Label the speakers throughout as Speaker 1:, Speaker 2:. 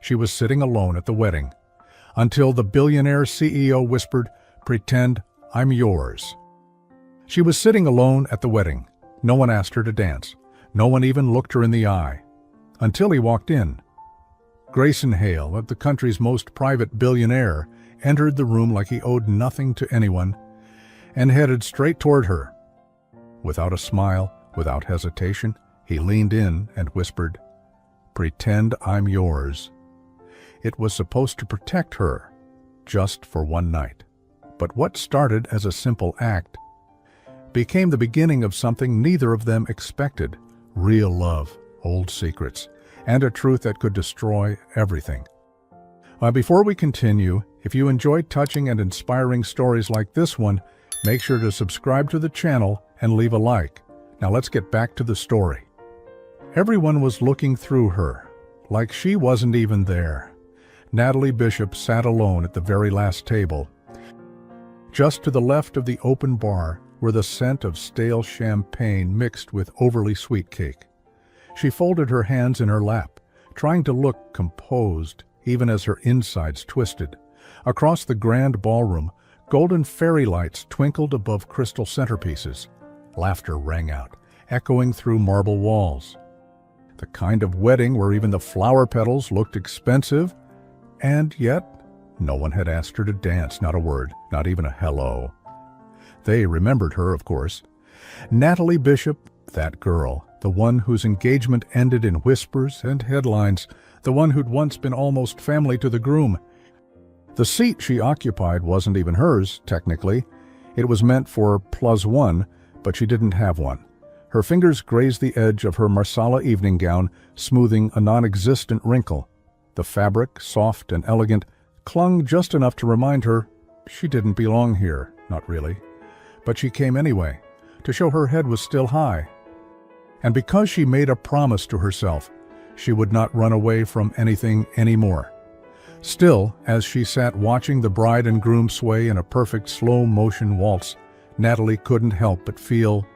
Speaker 1: she was sitting alone at the wedding, until the billionaire CEO whispered, "Pretend I'm yours." She was sitting alone at the wedding. No one asked her to dance. No one even looked her in the eye. Until he walked in. Grayson Hale, the country's most private billionaire, entered the room like he owed nothing to anyone and headed straight toward her. Without a smile, without hesitation, he leaned in and whispered, "Pretend I'm yours." It was supposed to protect her, just for one night. But what started as a simple act became the beginning of something neither of them expected: real love, old secrets, and a truth that could destroy everything. Before we continue, if you enjoy touching and inspiring stories like this one, make sure to subscribe to the channel and leave a like. Now let's get back to the story. Everyone was looking through her, like she wasn't even there. Natalie Bishop sat alone at the very last table. Just to the left of the open bar were the scent of stale champagne mixed with overly sweet cake. She folded her hands in her lap, trying to look composed, even as her insides twisted. Across the grand ballroom, golden fairy lights twinkled above crystal centerpieces. Laughter rang out, echoing through marble walls. The kind of wedding where even the flower petals looked expensive, and yet no one had asked her to dance, not a word, not even a hello. They remembered her, of course. Natalie Bishop, that girl, the one whose engagement ended in whispers and headlines, the one who'd once been almost family to the groom. The seat she occupied wasn't even hers, technically. It was meant for +1, but she didn't have one. Her fingers grazed the edge of her marsala evening gown, smoothing a non-existent wrinkle. The fabric, soft and elegant, clung just enough to remind her she didn't belong here, not really. But she came anyway, to show her head was still high. And because she made a promise to herself, she would not run away from anything anymore. Still, as she sat watching the bride and groom sway in a perfect slow-motion waltz, Natalie couldn't help but feel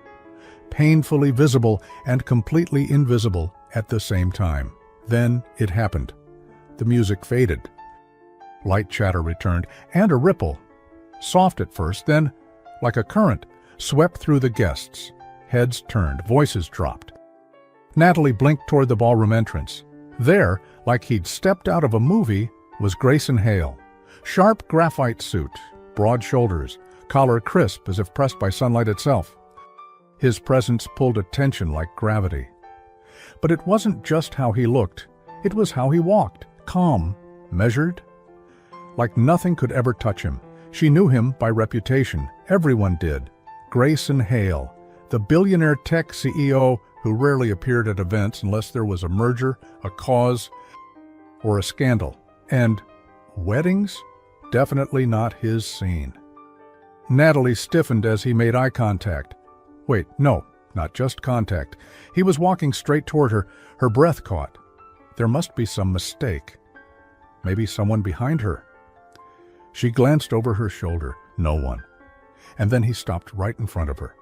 Speaker 1: painfully visible and completely invisible at the same time. Then it happened. The music faded. Light chatter returned, and a ripple, soft at first, then, like a current, swept through the guests. Heads turned, voices dropped. Natalie blinked toward the ballroom entrance. There, like he'd stepped out of a movie, was Grayson Hale. Sharp graphite suit, broad shoulders, collar crisp as if pressed by sunlight itself. His presence pulled attention like gravity. But it wasn't just how he looked, it was how he walked, calm, measured, like nothing could ever touch him. She knew him by reputation. Everyone did. Grayson Hale, the billionaire tech CEO who rarely appeared at events unless there was a merger, a cause, or a scandal. And weddings? Definitely not his scene. Natalie stiffened as he made eye contact. Wait, no, not just contact. He was walking straight toward her, her breath caught. There must be some mistake. Maybe someone behind her. She glanced over her shoulder. No one. And then he stopped right in front of her.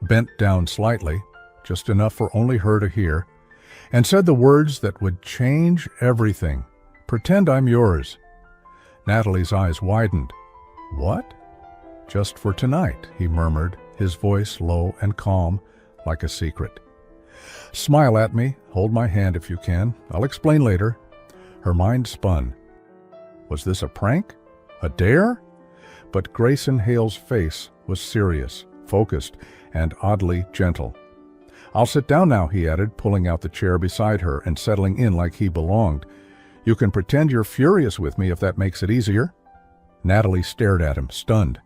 Speaker 1: Bent down slightly, just enough for only her to hear, and said the words that would change everything. "Pretend I'm yours." Natalie's eyes widened. "What?" "Just for tonight," he murmured, his voice low and calm, like a secret. "Smile at me, hold my hand if you can. I'll explain later." Her mind spun. Was this a prank? A dare? But Grayson Hale's face was serious, focused, and oddly gentle. "I'll sit down now," he added, pulling out the chair beside her and settling in like he belonged. "You can pretend you're furious with me if that makes it easier." Natalie stared at him, stunned.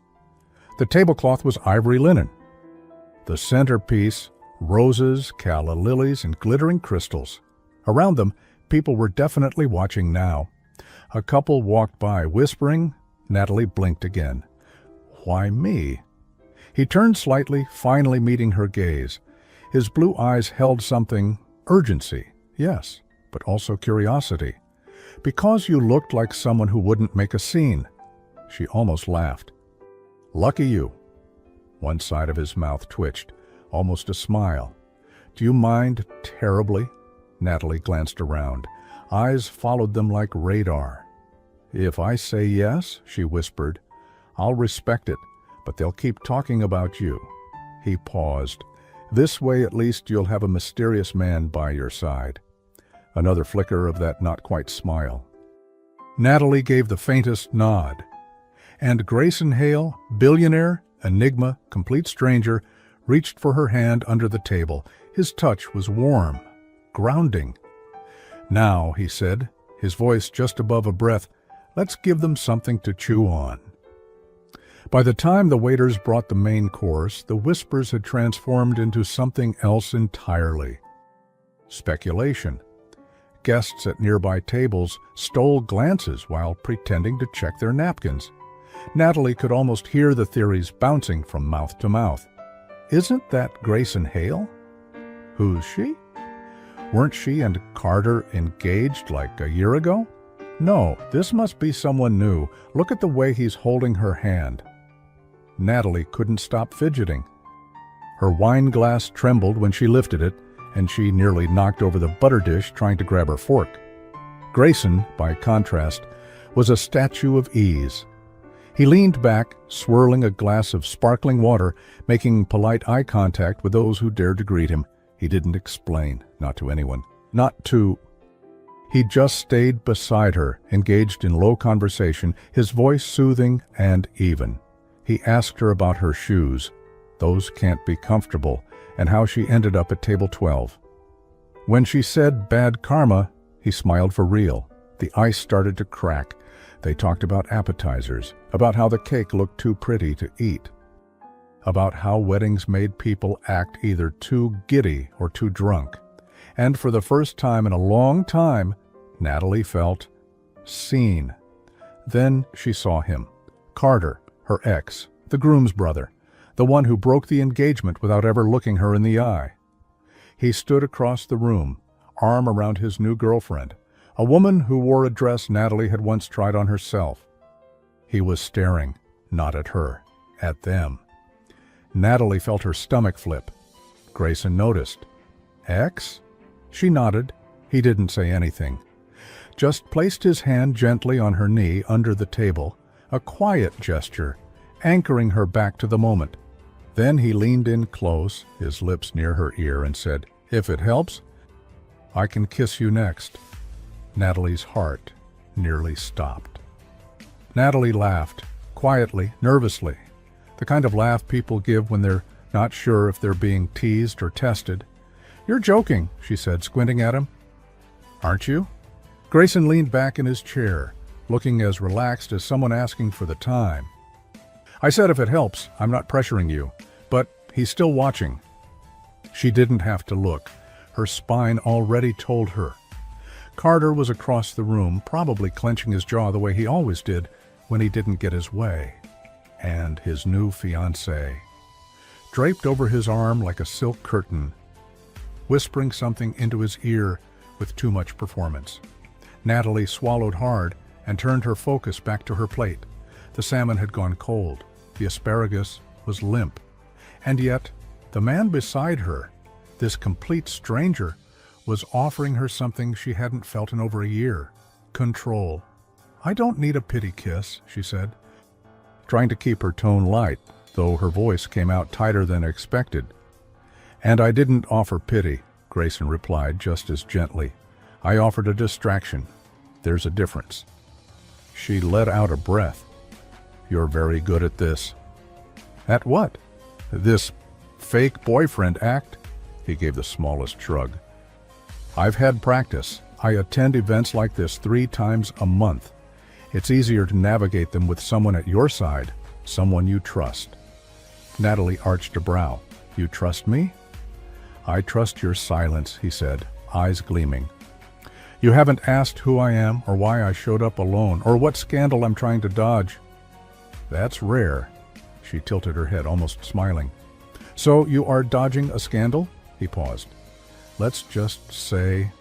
Speaker 1: The tablecloth was ivory linen. The centerpiece, roses, calla lilies, and glittering crystals. Around them, people were definitely watching now. A couple walked by, whispering. Natalie blinked again. Why me? He turned slightly, finally meeting her gaze. His blue eyes held something, urgency, yes, but also curiosity. "Because you looked like someone who wouldn't make a scene." She almost laughed. "Lucky you." One side of his mouth twitched, almost a smile. "Do you mind terribly?" Natalie glanced around. Eyes followed them like radar. "If I say yes," she whispered, "I'll respect it, but they'll keep talking about you." He paused. "This way at least you'll have a mysterious man by your side." Another flicker of that not-quite smile. Natalie gave the faintest nod. And Grayson Hale, billionaire, enigma, complete stranger, reached for her hand under the table. His touch was warm, grounding. "Now," he said, his voice just above a breath, "let's give them something to chew on." By the time the waiters brought the main course, the whispers had transformed into something else entirely. Speculation. Guests at nearby tables stole glances while pretending to check their napkins. Natalie could almost hear the theories bouncing from mouth to mouth. "Isn't that Grayson Hale? Who's she? Weren't she and Carter engaged like a year ago? No, this must be someone new. Look at the way he's holding her hand." Natalie couldn't stop fidgeting. Her wine glass trembled when she lifted it, and she nearly knocked over the butter dish trying to grab her fork. Grayson, by contrast, was a statue of ease. He leaned back, swirling a glass of sparkling water, making polite eye contact with those who dared to greet him. He didn't explain, not to anyone, not to... He just stayed beside her, engaged in low conversation, his voice soothing and even. He asked her about her shoes. Those can't be comfortable, and how she ended up at table 12. When she said bad karma, he smiled for real. The ice started to crack. They talked about appetizers, about how the cake looked too pretty to eat, about how weddings made people act either too giddy or too drunk. And for the first time in a long time, Natalie felt seen. Then she saw him. Carter, her ex, the groom's brother, the one who broke the engagement without ever looking her in the eye. He stood across the room, arm around his new girlfriend, a woman who wore a dress Natalie had once tried on herself. He was staring, not at her, at them. Natalie felt her stomach flip. Grayson noticed. "Ex?" She nodded. He didn't say anything. Just placed his hand gently on her knee under the table, a quiet gesture, anchoring her back to the moment. Then he leaned in close, his lips near her ear, and said, "If it helps, I can kiss you next." Natalie's heart nearly stopped. Natalie laughed, quietly, nervously, the kind of laugh people give when they're not sure if they're being teased or tested. "You're joking," she said, squinting at him. "Aren't you?" Grayson leaned back in his chair, looking as relaxed as someone asking for the time. "I said if it helps, I'm not pressuring you, but he's still watching." She didn't have to look. Her spine already told her. Carter was across the room, probably clenching his jaw the way he always did when he didn't get his way. And his new fiancée, draped over his arm like a silk curtain, whispering something into his ear with too much performance. Natalie swallowed hard and turned her focus back to her plate. The salmon had gone cold. The asparagus was limp. And yet, the man beside her, this complete stranger, was offering her something she hadn't felt in over a year. Control. "I don't need a pity kiss," she said, trying to keep her tone light, though her voice came out tighter than expected. "And I didn't offer pity," Grayson replied just as gently. "I offered a distraction. There's a difference." She let out a breath. "You're very good at this." "At what?" "This fake boyfriend act?" He gave the smallest shrug. "I've had practice. I attend events like this 3 times a month. It's easier to navigate them with someone at your side, someone you trust." Natalie arched a brow. "You trust me?" "I trust your silence," he said, eyes gleaming. "You haven't asked who I am or why I showed up alone or what scandal I'm trying to dodge." "That's rare." She tilted her head, almost smiling. "So you are dodging a scandal?" He paused. "Let's just say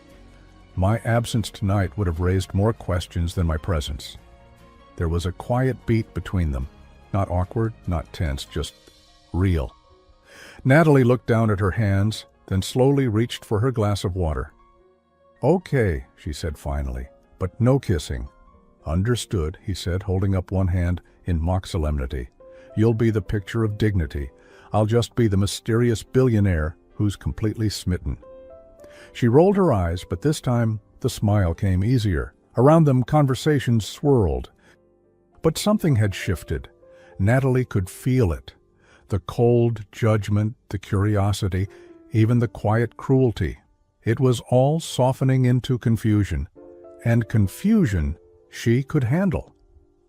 Speaker 1: my absence tonight would have raised more questions than my presence." There was a quiet beat between them. Not awkward, not tense, just real. Natalie looked down at her hands, then slowly reached for her glass of water. "Okay," she said finally, "but no kissing." "Understood," he said, holding up one hand in mock solemnity. "You'll be the picture of dignity. I'll just be the mysterious billionaire who's completely smitten." She rolled her eyes, but this time the smile came easier. Around them, conversations swirled. But something had shifted. Natalie could feel it. The cold judgment, the curiosity, even the quiet cruelty. It was all softening into confusion. And confusion she could handle.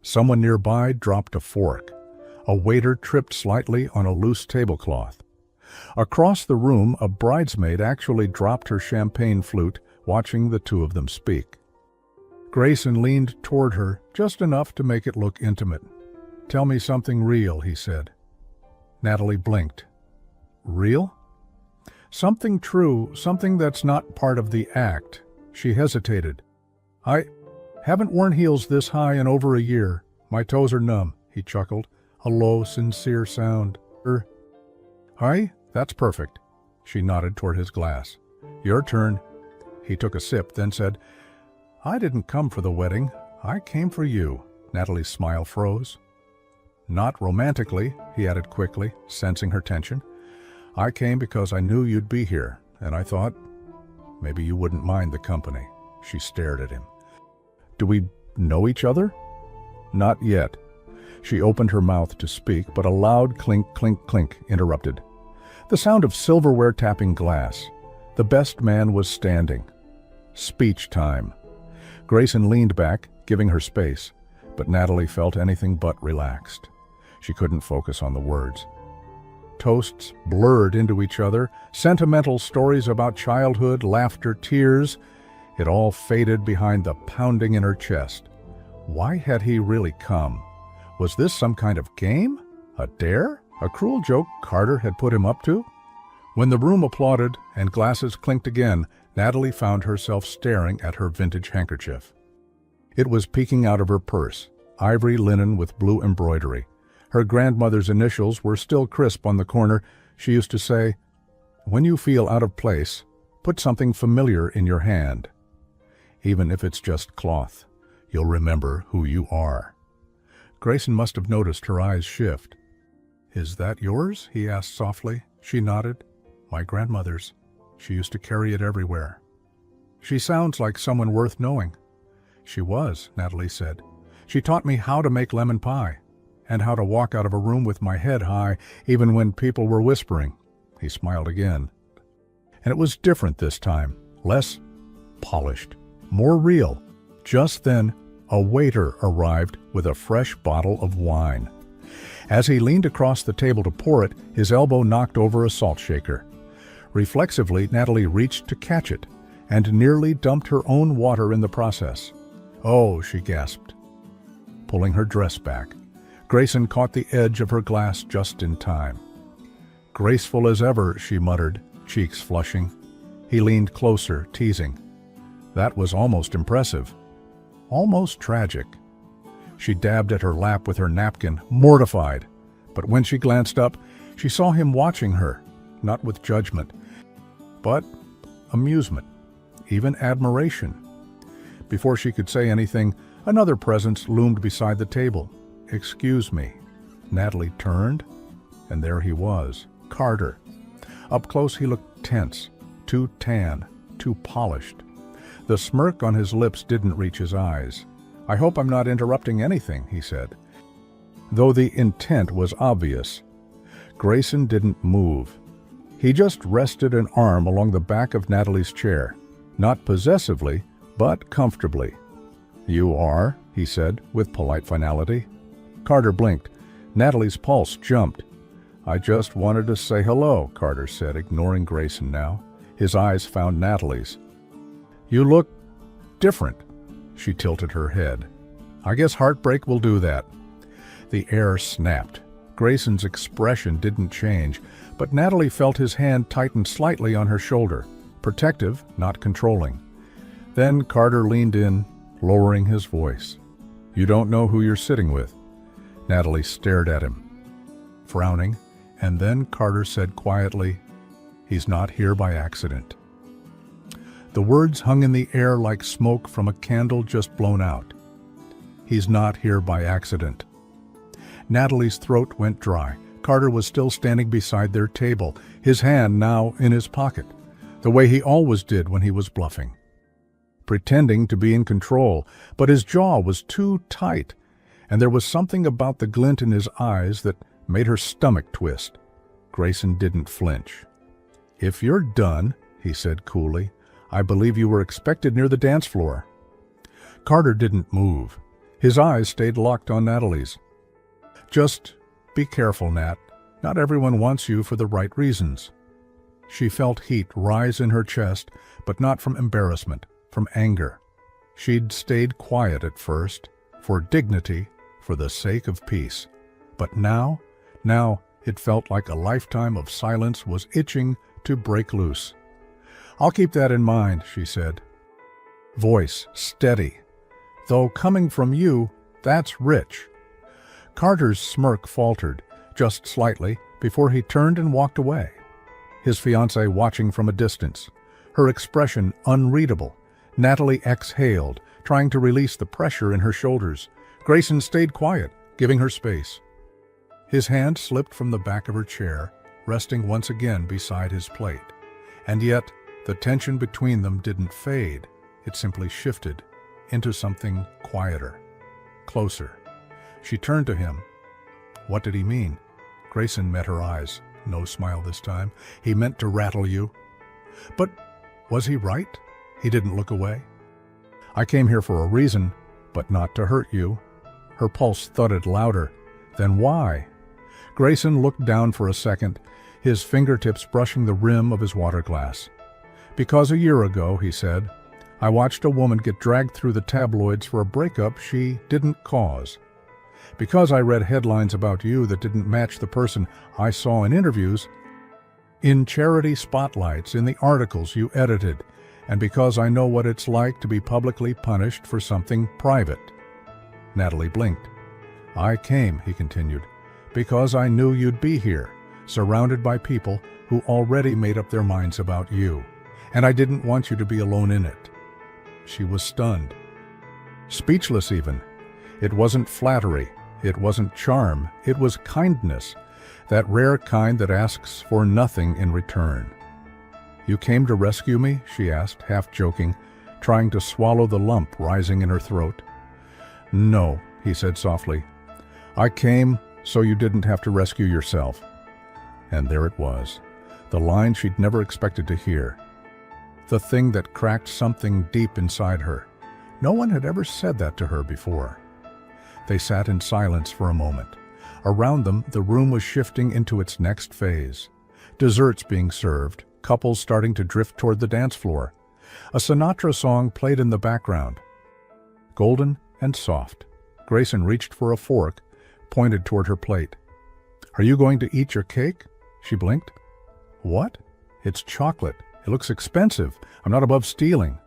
Speaker 1: Someone nearby dropped a fork. A waiter tripped slightly on a loose tablecloth. Across the room, a bridesmaid actually dropped her champagne flute, watching the two of them speak. Grayson leaned toward her, just enough to make it look intimate. "Tell me something real," he said. Natalie blinked. "Real?" "Something true, something that's not part of the act." She hesitated. "I haven't worn heels this high in over a year. My toes are numb," he chuckled, a low, sincere sound. "Hi? That's perfect." She nodded toward his glass. "Your turn." He took a sip, then said, "I didn't come for the wedding. I came for you." Natalie's smile froze. "Not romantically," he added quickly, sensing her tension. "I came because I knew you'd be here, and I thought maybe you wouldn't mind the company." She stared at him. "Do we know each other?" "Not yet." She opened her mouth to speak, but a loud clink, clink, clink interrupted. The sound of silverware tapping glass. The best man was standing. Speech time. Grayson leaned back, giving her space, but Natalie felt anything but relaxed. She couldn't focus on the words. Toasts blurred into each other, sentimental stories about childhood, laughter, tears. It all faded behind the pounding in her chest. Why had he really come? Was this some kind of game? A dare? A cruel joke Carter had put him up to? When the room applauded and glasses clinked again, Natalie found herself staring at her vintage handkerchief. It was peeking out of her purse, ivory linen with blue embroidery. Her grandmother's initials were still crisp on the corner. She used to say, "When you feel out of place, put something familiar in your hand. Even if it's just cloth, you'll remember who you are." Grayson must have noticed her eyes shift. "Is that yours?" he asked softly. She nodded. "My grandmother's. She used to carry it everywhere." "She sounds like someone worth knowing." "She was," Natalie said. "She taught me how to make lemon pie, and how to walk out of a room with my head high, even when people were whispering." He smiled again. And it was different this time, less polished, more real. Just then, a waiter arrived with a fresh bottle of wine. As he leaned across the table to pour it, his elbow knocked over a salt shaker. Reflexively, Natalie reached to catch it, and nearly dumped her own water in the process. "Oh," she gasped, pulling her dress back. Grayson caught the edge of her glass just in time. "Graceful as ever," she muttered, cheeks flushing. He leaned closer, teasing. That was almost impressive. Almost tragic. She dabbed at her lap with her napkin, mortified. But when she glanced up, she saw him watching her, not with judgment, but amusement, even admiration. Before she could say anything, another presence loomed beside the table. "Excuse me." Natalie turned, and there he was, Carter. Up close he looked tense, too tan, too polished. The smirk on his lips didn't reach his eyes. "I hope I'm not interrupting anything," he said. Though the intent was obvious, Grayson didn't move. He just rested an arm along the back of Natalie's chair, not possessively, but comfortably. "You are," he said, with polite finality. Carter blinked. Natalie's pulse jumped. "I just wanted to say hello," Carter said, ignoring Grayson now. His eyes found Natalie's. "You look different." She tilted her head. "I guess heartbreak will do that." The air snapped. Grayson's expression didn't change, but Natalie felt his hand tighten slightly on her shoulder, protective, not controlling. Then Carter leaned in, lowering his voice. "You don't know who you're sitting with." Natalie stared at him, frowning, and then Carter said quietly, "He's not here by accident." The words hung in the air like smoke from a candle just blown out. He's not here by accident. Natalie's throat went dry. Carter was still standing beside their table, his hand now in his pocket, the way he always did when he was bluffing. Pretending to be in control, but his jaw was too tight, and there was something about the glint in his eyes that made her stomach twist. Grayson didn't flinch. "If you're done," he said coolly, "I believe you were expected near the dance floor." Carter didn't move. His eyes stayed locked on Natalie's. "Just be careful, Nat. Not everyone wants you for the right reasons." She felt heat rise in her chest, but not from embarrassment, from anger. She'd stayed quiet at first, for dignity, for the sake of peace. But now it felt like a lifetime of silence was itching to break loose. "I'll keep that in mind," she said. Voice steady. "Though coming from you, that's rich." Carter's smirk faltered, just slightly, before he turned and walked away. His fiancée watching from a distance, her expression unreadable. Natalie exhaled, trying to release the pressure in her shoulders. Grayson stayed quiet, giving her space. His hand slipped from the back of her chair, resting once again beside his plate. And yet, the tension between them didn't fade. It simply shifted into something quieter, closer. She turned to him. What did he mean? Grayson met her eyes. No smile this time. He meant to rattle you. But was he right? He didn't look away. "I came here for a reason, but not to hurt you." Her pulse thudded louder. Then why? Grayson looked down for a second, his fingertips brushing the rim of his water glass. "Because a year ago," he said, "I watched a woman get dragged through the tabloids for a breakup she didn't cause. Because I read headlines about you that didn't match the person I saw in interviews, in charity spotlights, in the articles you edited, and because I know what it's like to be publicly punished for something private." Natalie blinked. "I came," he continued, "because I knew you'd be here, surrounded by people who already made up their minds about you, and I didn't want you to be alone in it." She was stunned. Speechless even. It wasn't flattery, it wasn't charm, it was kindness, that rare kind that asks for nothing in return. "You came to rescue me?" she asked, half joking, trying to swallow the lump rising in her throat. "No," he said softly. "I came so you didn't have to rescue yourself." And there it was, the line she'd never expected to hear. The thing that cracked something deep inside her. No one had ever said that to her before. They sat in silence for a moment. Around them, the room was shifting into its next phase. Desserts being served, couples starting to drift toward the dance floor. A Sinatra song played in the background. Golden and soft. Grayson reached for a fork, pointed toward her plate. "Are you going to eat your cake?" She blinked. "What? It's chocolate. It looks expensive. I'm not above stealing."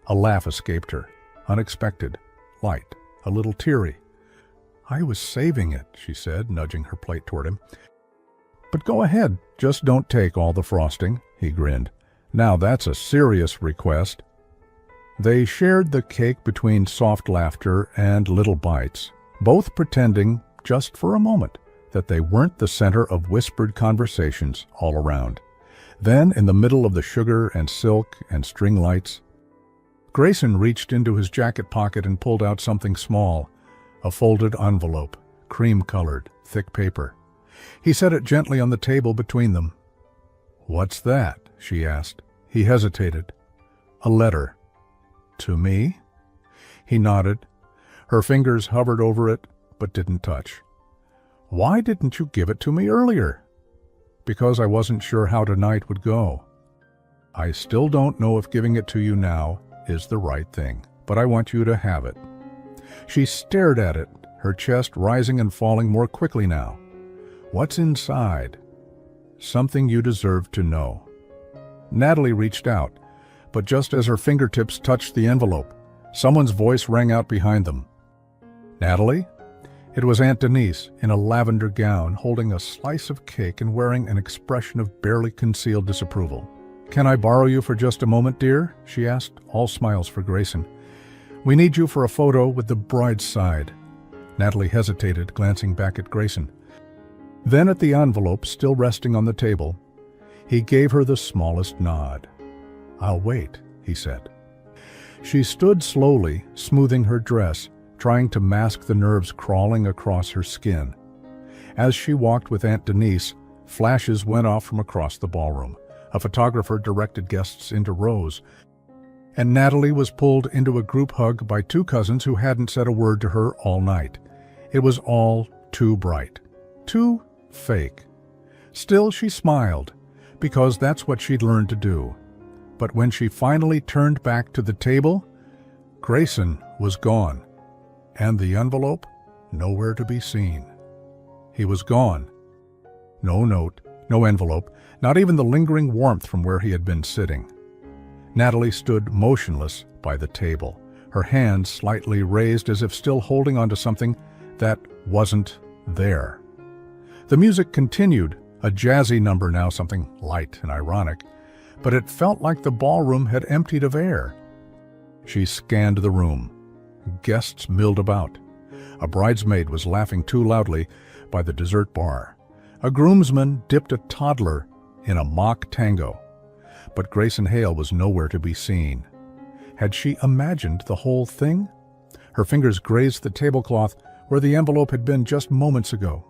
Speaker 1: A laugh escaped her. Unexpected. Light. A little teary. "I was saving it," she said, nudging her plate toward him. "But go ahead. Just don't take all the frosting," he grinned. "Now that's a serious request." They shared the cake between soft laughter and little bites, both pretending, just for a moment, that they weren't the center of whispered conversations all around. Then, in the middle of the sugar and silk and string lights, Grayson reached into his jacket pocket and pulled out something small, a folded envelope, cream-colored, thick paper. He set it gently on the table between them. "What's that?" she asked. He hesitated. "A letter." "To me?" He nodded. Her fingers hovered over it, but didn't touch. "Why didn't you give it to me earlier?" "Because I wasn't sure how tonight would go. I still don't know if giving it to you now is the right thing, but I want you to have it." She stared at it, her chest rising and falling more quickly now. "What's inside?" "Something you deserve to know." Natalie reached out, but just as her fingertips touched the envelope, someone's voice rang out behind them. "Natalie?" It was Aunt Denise, in a lavender gown, holding a slice of cake and wearing an expression of barely concealed disapproval. "Can I borrow you for just a moment, dear?" she asked, all smiles for Grayson. "We need you for a photo with the bride's side." Natalie hesitated, glancing back at Grayson. Then at the envelope still resting on the table, he gave her the smallest nod. "I'll wait," he said. She stood slowly, smoothing her dress, trying to mask the nerves crawling across her skin. As she walked with Aunt Denise, flashes went off from across the ballroom. A photographer directed guests into rows, and Natalie was pulled into a group hug by two cousins who hadn't said a word to her all night. It was all too bright, too fake. Still, she smiled, because that's what she'd learned to do. But when she finally turned back to the table, Grayson was gone, and the envelope nowhere to be seen. He was gone. No note, no envelope, not even the lingering warmth from where he had been sitting. Natalie stood motionless by the table, her hands slightly raised as if still holding onto something that wasn't there. The music continued, a jazzy number now, something light and ironic, but it felt like the ballroom had emptied of air. She scanned the room. Guests milled about. A bridesmaid was laughing too loudly by the dessert bar. A groomsman dipped a toddler in a mock tango. But Grayson Hale was nowhere to be seen. Had she imagined the whole thing? Her fingers grazed the tablecloth where the envelope had been just moments ago.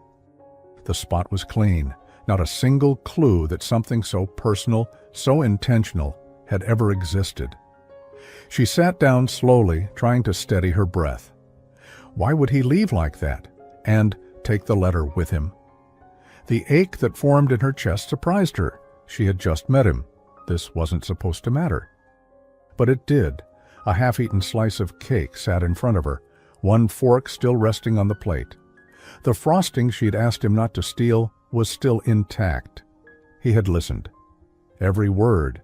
Speaker 1: The spot was clean, not a single clue that something so personal, so intentional, had ever existed. She sat down slowly, trying to steady her breath. Why would he leave like that, and take the letter with him? The ache that formed in her chest surprised her. She had just met him. This wasn't supposed to matter. But it did. A half-eaten slice of cake sat in front of her, one fork still resting on the plate. The frosting she'd asked him not to steal was still intact. He had listened. Every word.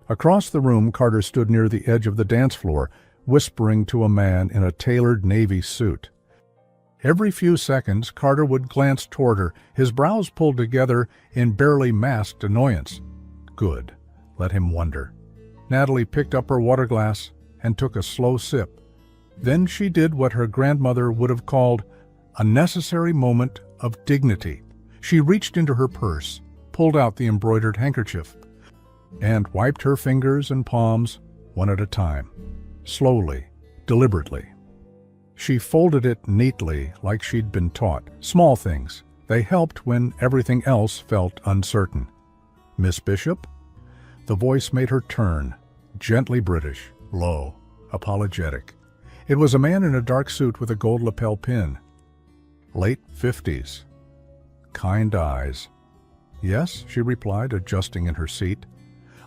Speaker 1: Across the room, Carter stood near the edge of the dance floor, whispering to a man in a tailored navy suit. Every few seconds, Carter would glance toward her, his brows pulled together in barely masked annoyance. Good. Let him wonder. Natalie picked up her water glass and took a slow sip. Then she did what her grandmother would have called a necessary moment of dignity. She reached into her purse, pulled out the embroidered handkerchief, and wiped her fingers and palms one at a time, slowly, deliberately. She folded it neatly like she'd been taught. Small things. They helped when everything else felt uncertain. "Miss Bishop?" The voice made her turn, gently British, low, apologetic. It was a man in a dark suit with a gold lapel pin. Late 50s. Kind eyes. "Yes," she replied, adjusting in her seat.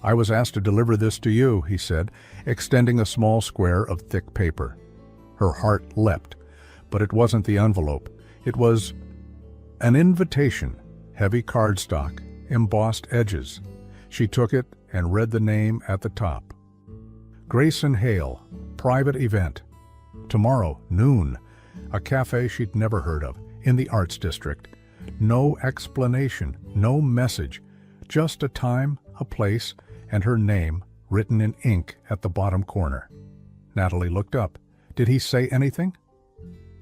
Speaker 1: "I was asked to deliver this to you," he said, extending a small square of thick paper. Her heart leapt, but it wasn't the envelope. It was an invitation, heavy cardstock, embossed edges. She took it and read the name at the top. Grayson Hale, private event. Tomorrow, noon. A cafe she'd never heard of, in the Arts District. No explanation, no message, just a time, a place, and her name written in ink at the bottom corner. Natalie looked up. Did he say anything?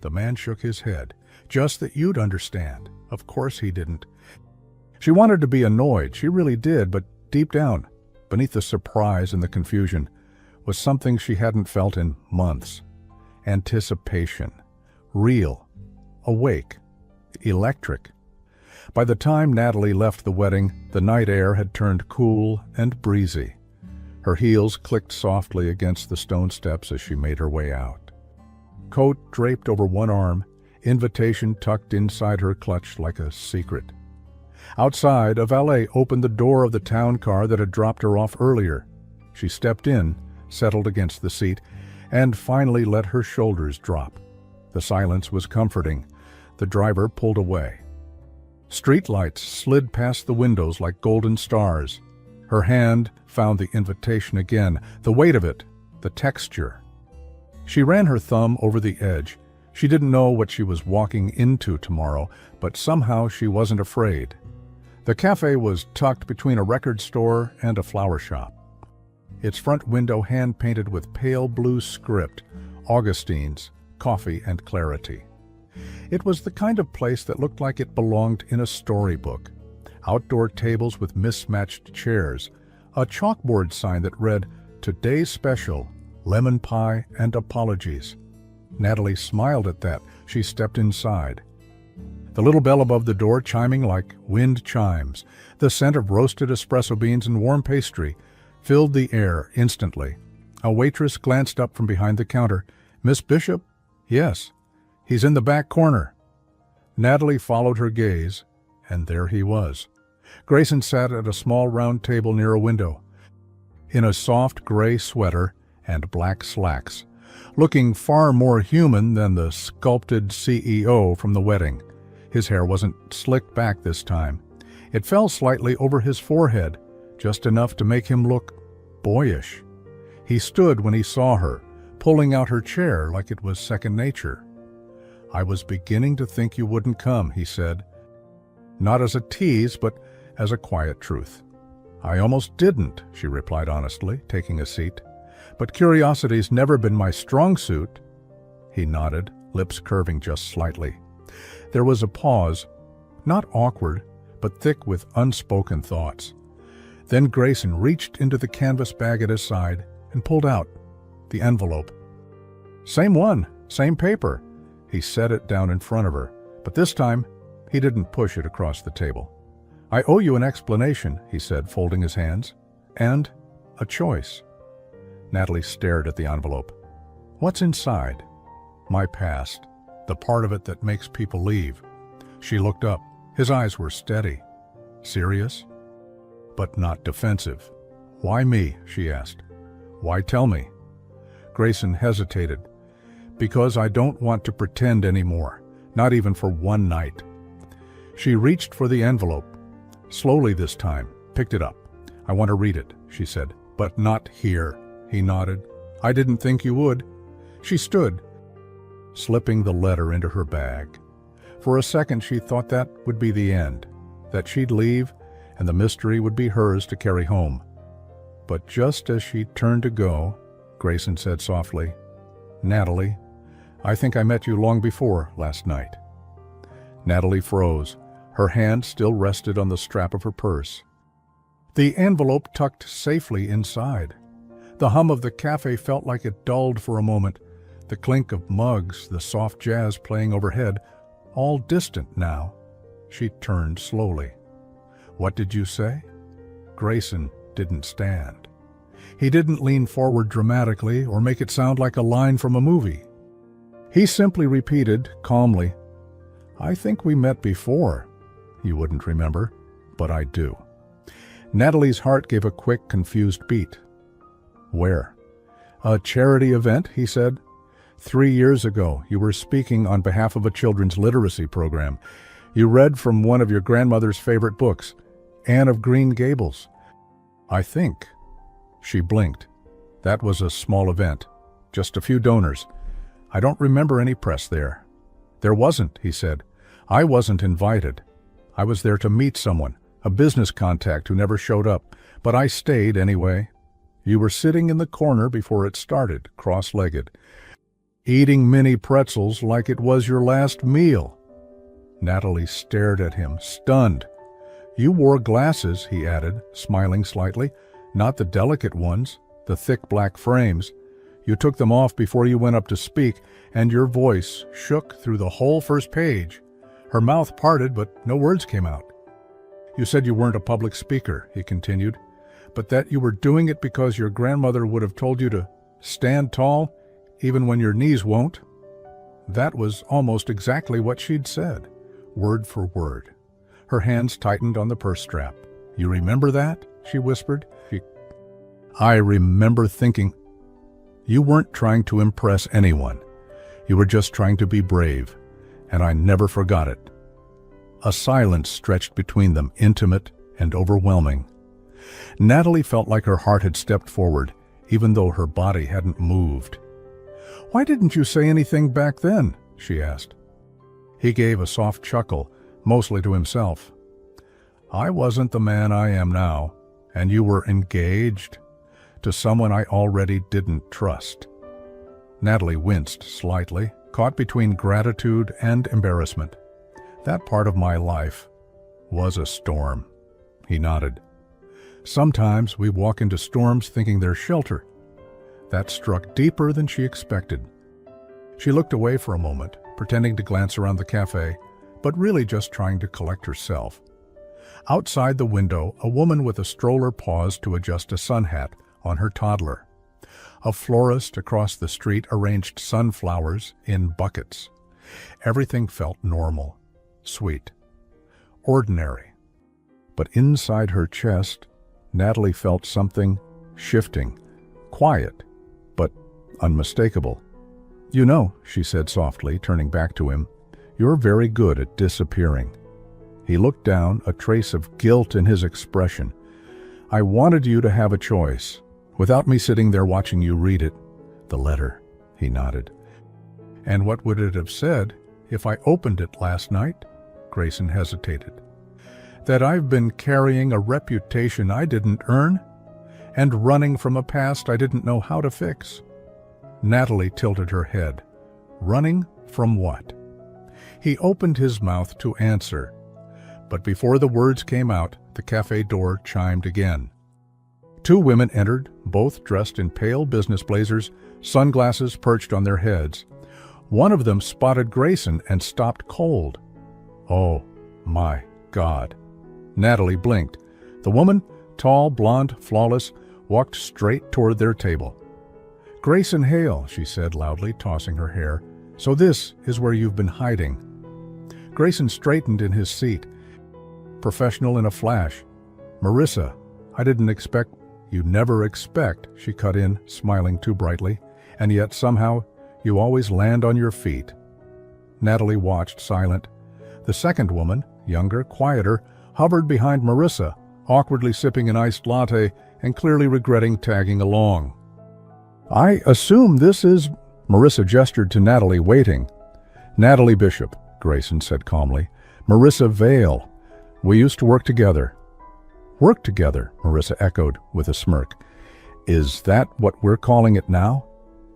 Speaker 1: The man shook his head. Just that you'd understand. Of course he didn't. She wanted to be annoyed, she really did, but deep down, beneath the surprise and the confusion, was something she hadn't felt in months. Anticipation. Real. Awake. Electric. By the time Natalie left the wedding, the night air had turned cool and breezy. Her heels clicked softly against the stone steps as she made her way out. Coat draped over one arm, invitation tucked inside her clutch like a secret. Outside, a valet opened the door of the town car that had dropped her off earlier. She stepped in, settled against the seat, and finally let her shoulders drop. The silence was comforting. The driver pulled away. Streetlights slid past the windows like golden stars. Her hand found the invitation again, the weight of it, the texture. She ran her thumb over the edge. She didn't know what she was walking into tomorrow, but somehow she wasn't afraid. The cafe was tucked between a record store and a flower shop. Its front window hand-painted with pale blue script, Augustine's, coffee and clarity. It was the kind of place that looked like it belonged in a storybook. Outdoor tables with mismatched chairs, a chalkboard sign that read, "Today's special, lemon pie and apologies." Natalie smiled at that. She stepped inside. The little bell above the door chiming like wind chimes. The scent of roasted espresso beans and warm pastry filled the air instantly. A waitress glanced up from behind the counter. "Miss Bishop?" "Yes." "He's in the back corner." Natalie followed her gaze, and there he was. Grayson sat at a small round table near a window, in a soft gray sweater and black slacks, looking far more human than the sculpted CEO from the wedding. His hair wasn't slicked back this time. It fell slightly over his forehead, just enough to make him look boyish. He stood when he saw her, pulling out her chair like it was second nature. "I was beginning to think you wouldn't come," he said. Not as a tease, but as a quiet truth. "I almost didn't," she replied honestly, taking a seat. "But curiosity's never been my strong suit." He nodded, lips curving just slightly. There was a pause, not awkward, but thick with unspoken thoughts. Then Grayson reached into the canvas bag at his side and pulled out the envelope. "Same one, same paper." He set it down in front of her, but this time he didn't push it across the table. "I owe you an explanation," he said, folding his hands, "and a choice." Natalie stared at the envelope. "What's inside?" "My past, the part of it that makes people leave." She looked up. His eyes were steady, serious, but not defensive. "Why me?" she asked. "Why tell me?" Grayson hesitated. "Because I don't want to pretend anymore, not even for one night." She reached for the envelope, slowly this time, picked it up. "I want to read it," she said. "But not here." He nodded. "I didn't think you would." She stood, slipping the letter into her bag. For a second she thought that would be the end, that she'd leave and the mystery would be hers to carry home. But just as she turned to go, Grayson said softly, "Natalie, I think I met you long before last night." Natalie froze. Her hand still rested on the strap of her purse. The envelope tucked safely inside. The hum of the cafe felt like it dulled for a moment. The clink of mugs, the soft jazz playing overhead, all distant now. She turned slowly. "What did you say?" Grayson didn't stand. He didn't lean forward dramatically or make it sound like a line from a movie. He simply repeated, calmly, "I think we met before. You wouldn't remember, but I do." Natalie's heart gave a quick, confused beat. "Where?" "A charity event," he said. 3 years ago, you were speaking on behalf of a children's literacy program. You read from one of your grandmother's favorite books, Anne of Green Gables. I think." She blinked. "That was a small event. Just a few donors. I don't remember any press there." "There wasn't," he said. "I wasn't invited. I was there to meet someone, a business contact who never showed up, but I stayed anyway. You were sitting in the corner before it started, cross-legged, eating mini pretzels like it was your last meal." Natalie stared at him, stunned. "You wore glasses," he added, smiling slightly. "Not the delicate ones, the thick black frames. You took them off before you went up to speak, and your voice shook through the whole first page." Her mouth parted, but no words came out. "You said you weren't a public speaker," he continued, "but that you were doing it because your grandmother would have told you to stand tall, even when your knees won't." That was almost exactly what she'd said, word for word. Her hands tightened on the purse strap. "You remember that?" she whispered. "I remember thinking, you weren't trying to impress anyone. You were just trying to be brave, and I never forgot it." A silence stretched between them, intimate and overwhelming. Natalie felt like her heart had stepped forward, even though her body hadn't moved. "Why didn't you say anything back then?" she asked. He gave a soft chuckle, mostly to himself. I wasn't the man I am now, and you were engaged to someone I already didn't trust. Natalie winced slightly, caught between gratitude and embarrassment. That part of my life was a storm. He nodded. Sometimes we walk into storms thinking they're shelter. That struck deeper than she expected. She looked away for a moment, pretending to glance around the cafe, but really just trying to collect herself. Outside the window, a woman with a stroller paused to adjust a sun hat on her toddler. A florist across the street arranged sunflowers in buckets. Everything felt normal, sweet, ordinary. But inside her chest, Natalie felt something shifting, quiet, but unmistakable. "You know," she said softly, turning back to him, "you're very good at disappearing." He looked down, a trace of guilt in his expression. "I wanted you to have a choice, without me sitting there watching you read it." "The letter," he nodded. "And what would it have said if I opened it last night?" Grayson hesitated. "That I've been carrying a reputation I didn't earn, and running from a past I didn't know how to fix." Natalie tilted her head. Running from what? He opened his mouth to answer, but before the words came out, the cafe door chimed again. Two women entered, both dressed in pale business blazers, sunglasses perched on their heads. One of them spotted Grayson and stopped cold. "Oh, my God." Natalie blinked. The woman, tall, blonde, flawless, walked straight toward their table. "Grayson Hale," she said loudly, tossing her hair. "So this is where you've been hiding." Grayson straightened in his seat. Professional in a flash. "Marissa, I didn't expect—" "You never expect," she cut in, smiling too brightly, "and yet somehow you always land on your feet." Natalie watched, silent. The second woman, younger, quieter, hovered behind Marissa, awkwardly sipping an iced latte and clearly regretting tagging along. "I assume this is—" Marissa gestured to Natalie, waiting. "Natalie Bishop," Grayson said calmly. "Marissa Vale. We used to work together." "Work together," Marissa echoed with a smirk. "Is that what we're calling it now?"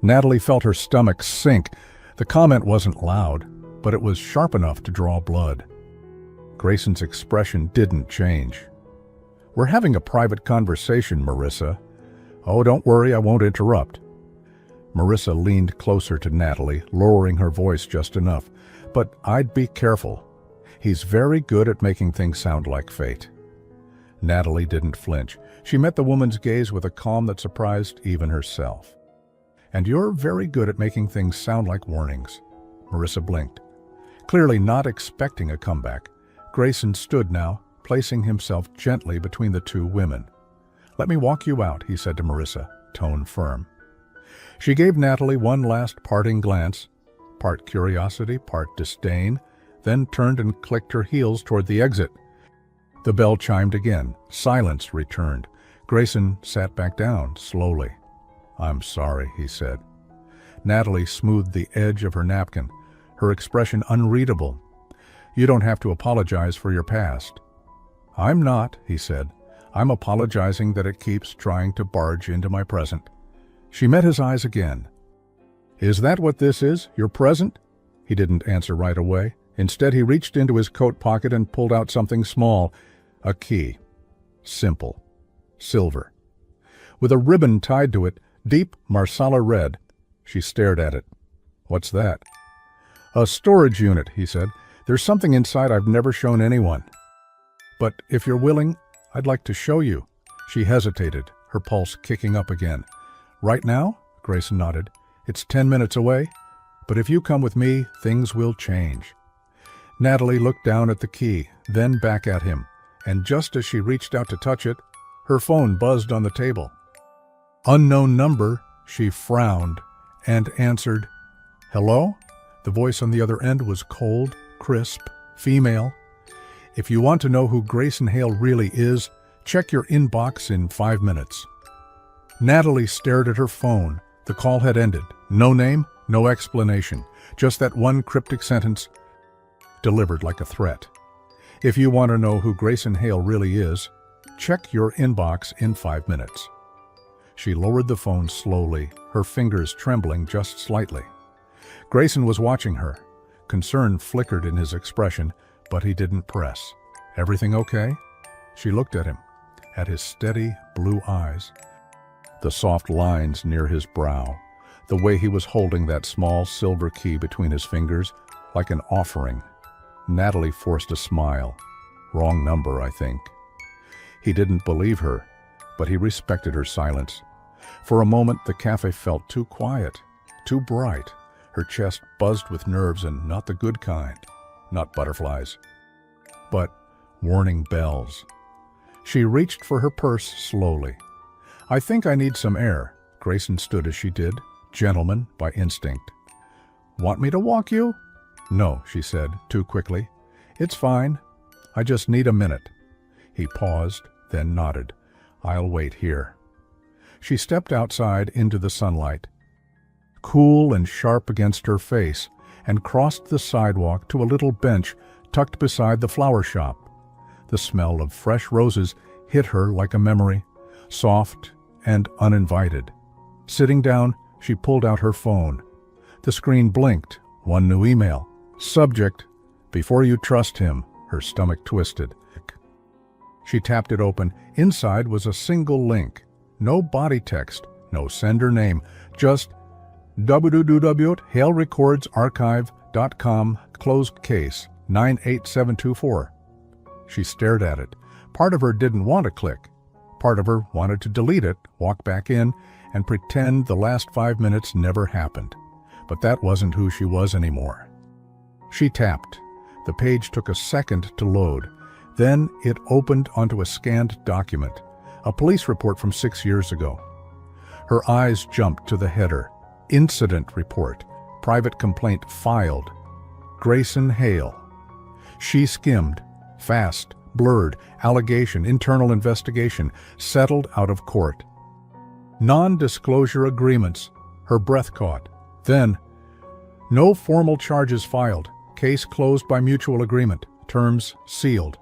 Speaker 1: Natalie felt her stomach sink. The comment wasn't loud, but it was sharp enough to draw blood. Grayson's expression didn't change. "We're having a private conversation, Marissa." "Oh, don't worry, I won't interrupt." Marissa leaned closer to Natalie, lowering her voice just enough. "But I'd be careful. He's very good at making things sound like fate." Natalie didn't flinch. She met the woman's gaze with a calm that surprised even herself. "And you're very good at making things sound like warnings." Marissa blinked. Clearly not expecting a comeback, Grayson stood now, placing himself gently between the two women. "Let me walk you out," he said to Marissa, tone firm. She gave Natalie one last parting glance, part curiosity, part disdain, then turned and clicked her heels toward the exit. The bell chimed again. Silence returned. Grayson sat back down, slowly. "I'm sorry," he said. Natalie smoothed the edge of her napkin, her expression unreadable. "You don't have to apologize for your past." "I'm not," he said. "I'm apologizing that it keeps trying to barge into my present." She met his eyes again. "Is that what this is, your present?" He didn't answer right away. Instead, he reached into his coat pocket and pulled out something small, a key. Simple. Silver. With a ribbon tied to it, deep marsala red. She stared at it. "What's that?" "A storage unit," he said. "There's something inside I've never shown anyone. But if you're willing, I'd like to show you." She hesitated, her pulse kicking up again. "Right now?" Grayson nodded. "It's 10 minutes away. But if you come with me, things will change." Natalie looked down at the key, then back at him, and just as she reached out to touch it, her phone buzzed on the table. Unknown number, she frowned and answered, "Hello?" The voice on the other end was cold, crisp, female. "If you want to know who Grayson Hale really is, check your inbox in 5 minutes." Natalie stared at her phone. The call had ended. No name, no explanation. Just that one cryptic sentence, delivered like a threat. If you want to know who Grayson Hale really is, check your inbox in 5 minutes. She lowered the phone slowly, her fingers trembling just slightly. Grayson was watching her. Concern flickered in his expression, but he didn't press. Everything okay? She looked at him, at his steady blue eyes, the soft lines near his brow, the way he was holding that small silver key between his fingers, like an offering. Natalie forced a smile. Wrong number, I think. He didn't believe her, but he respected her silence. For a moment, the cafe felt too quiet, too bright. Her chest buzzed with nerves, and not the good kind. Not butterflies, but warning bells. She reached for her purse slowly. I think I need some air. Grayson stood as she did, gentleman by instinct. Want me to walk you? No, she said, too quickly. It's fine. I just need a minute. He paused, then nodded. I'll wait here. She stepped outside into the sunlight, cool and sharp against her face, and crossed the sidewalk to a little bench tucked beside the flower shop. The smell of fresh roses hit her like a memory, soft and uninvited. Sitting down, she pulled out her phone. The screen blinked. One new email. Subject, before you trust him. Her stomach twisted. She tapped it open. Inside was a single link. No body text, no sender name, just www.halerecordsarchive.com, closed case, 98724. She stared at it. Part of her didn't want to click. Part of her wanted to delete it, walk back in, and pretend the last 5 minutes never happened. But that wasn't who she was anymore. She tapped. The page took a second to load. Then it opened onto a scanned document, a police report from 6 years ago. Her eyes jumped to the header. Incident report. Private complaint filed. Grayson Hale. She skimmed. Fast, blurred, allegation, internal investigation, settled out of court. Non-disclosure agreements. Her breath caught. Then, no formal charges filed. Case closed by mutual agreement. Terms sealed.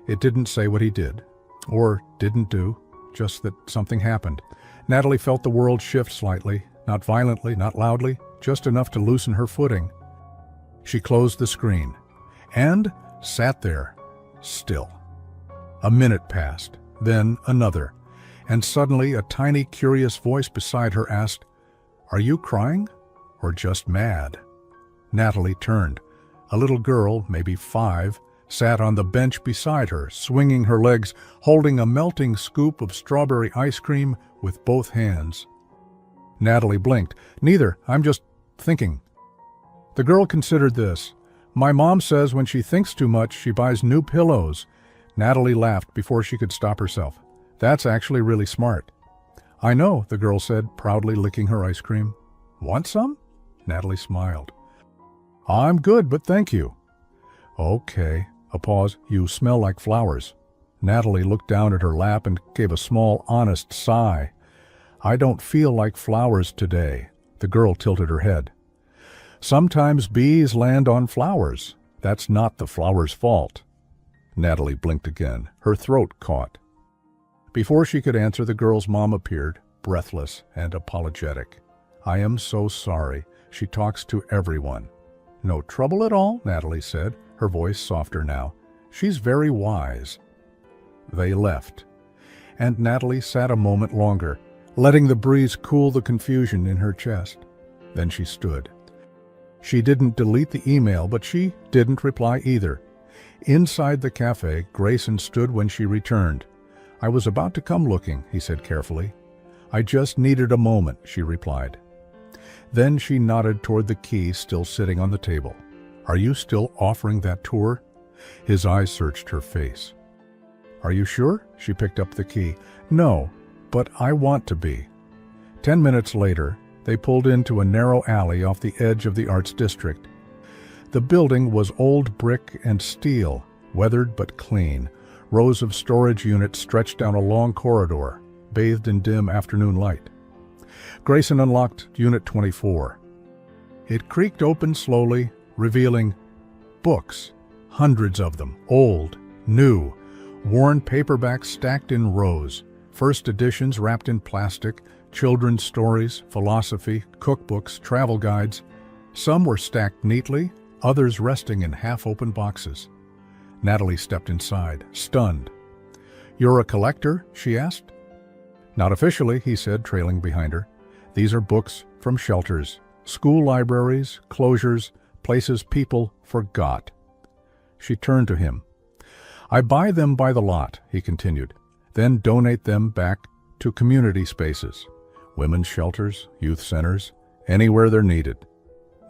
Speaker 1: It didn't say what he did, or didn't do, just that something happened. Natalie felt the world shift slightly, not violently, not loudly, just enough to loosen her footing. She closed the screen, and sat there, still. A minute passed, then another, and suddenly a tiny, curious voice beside her asked, "Are you crying, or just mad?" Natalie turned. A little girl, maybe 5, sat on the bench beside her, swinging her legs, holding a melting scoop of strawberry ice cream with both hands. Natalie blinked. Neither, I'm just thinking. The girl considered this. My mom says when she thinks too much, she buys new pillows. Natalie laughed before she could stop herself. That's actually really smart. I know, the girl said, proudly licking her ice cream. Want some? Natalie smiled. I'm good, but thank you. Okay. A pause. You smell like flowers. Natalie looked down at her lap and gave a small, honest sigh. I don't feel like flowers today. The girl tilted her head. Sometimes bees land on flowers. That's not the flower's fault. Natalie blinked again. Her throat caught. Before she could answer, the girl's mom appeared, breathless and apologetic. I am so sorry. She talks to everyone. No trouble at all, Natalie said, her voice softer now. She's very wise. They left, and Natalie sat a moment longer, letting the breeze cool the confusion in her chest. Then she stood. She didn't delete the email, but she didn't reply either. Inside the cafe, Grayson stood when she returned. I was about to come looking, he said carefully. I just needed a moment, she replied. Then she nodded toward the key still sitting on the table. Are you still offering that tour? His eyes searched her face. Are you sure? She picked up the key. No, but I want to be. 10 minutes later, they pulled into a narrow alley off the edge of the Arts District. The building was old brick and steel, weathered but clean. Rows of storage units stretched down a long corridor, bathed in dim afternoon light. Grayson unlocked Unit 24. It creaked open slowly, revealing books, hundreds of them, old, new, worn paperbacks stacked in rows, first editions wrapped in plastic, children's stories, philosophy, cookbooks, travel guides. Some were stacked neatly, others resting in half-open boxes. Natalie stepped inside, stunned. "You're a collector?" she asked. "Not officially," he said, trailing behind her. "These are books from shelters, school libraries, closures, places people forgot." She turned to him. "I buy them by the lot," he continued, "then donate them back to community spaces, women's shelters, youth centers, anywhere they're needed."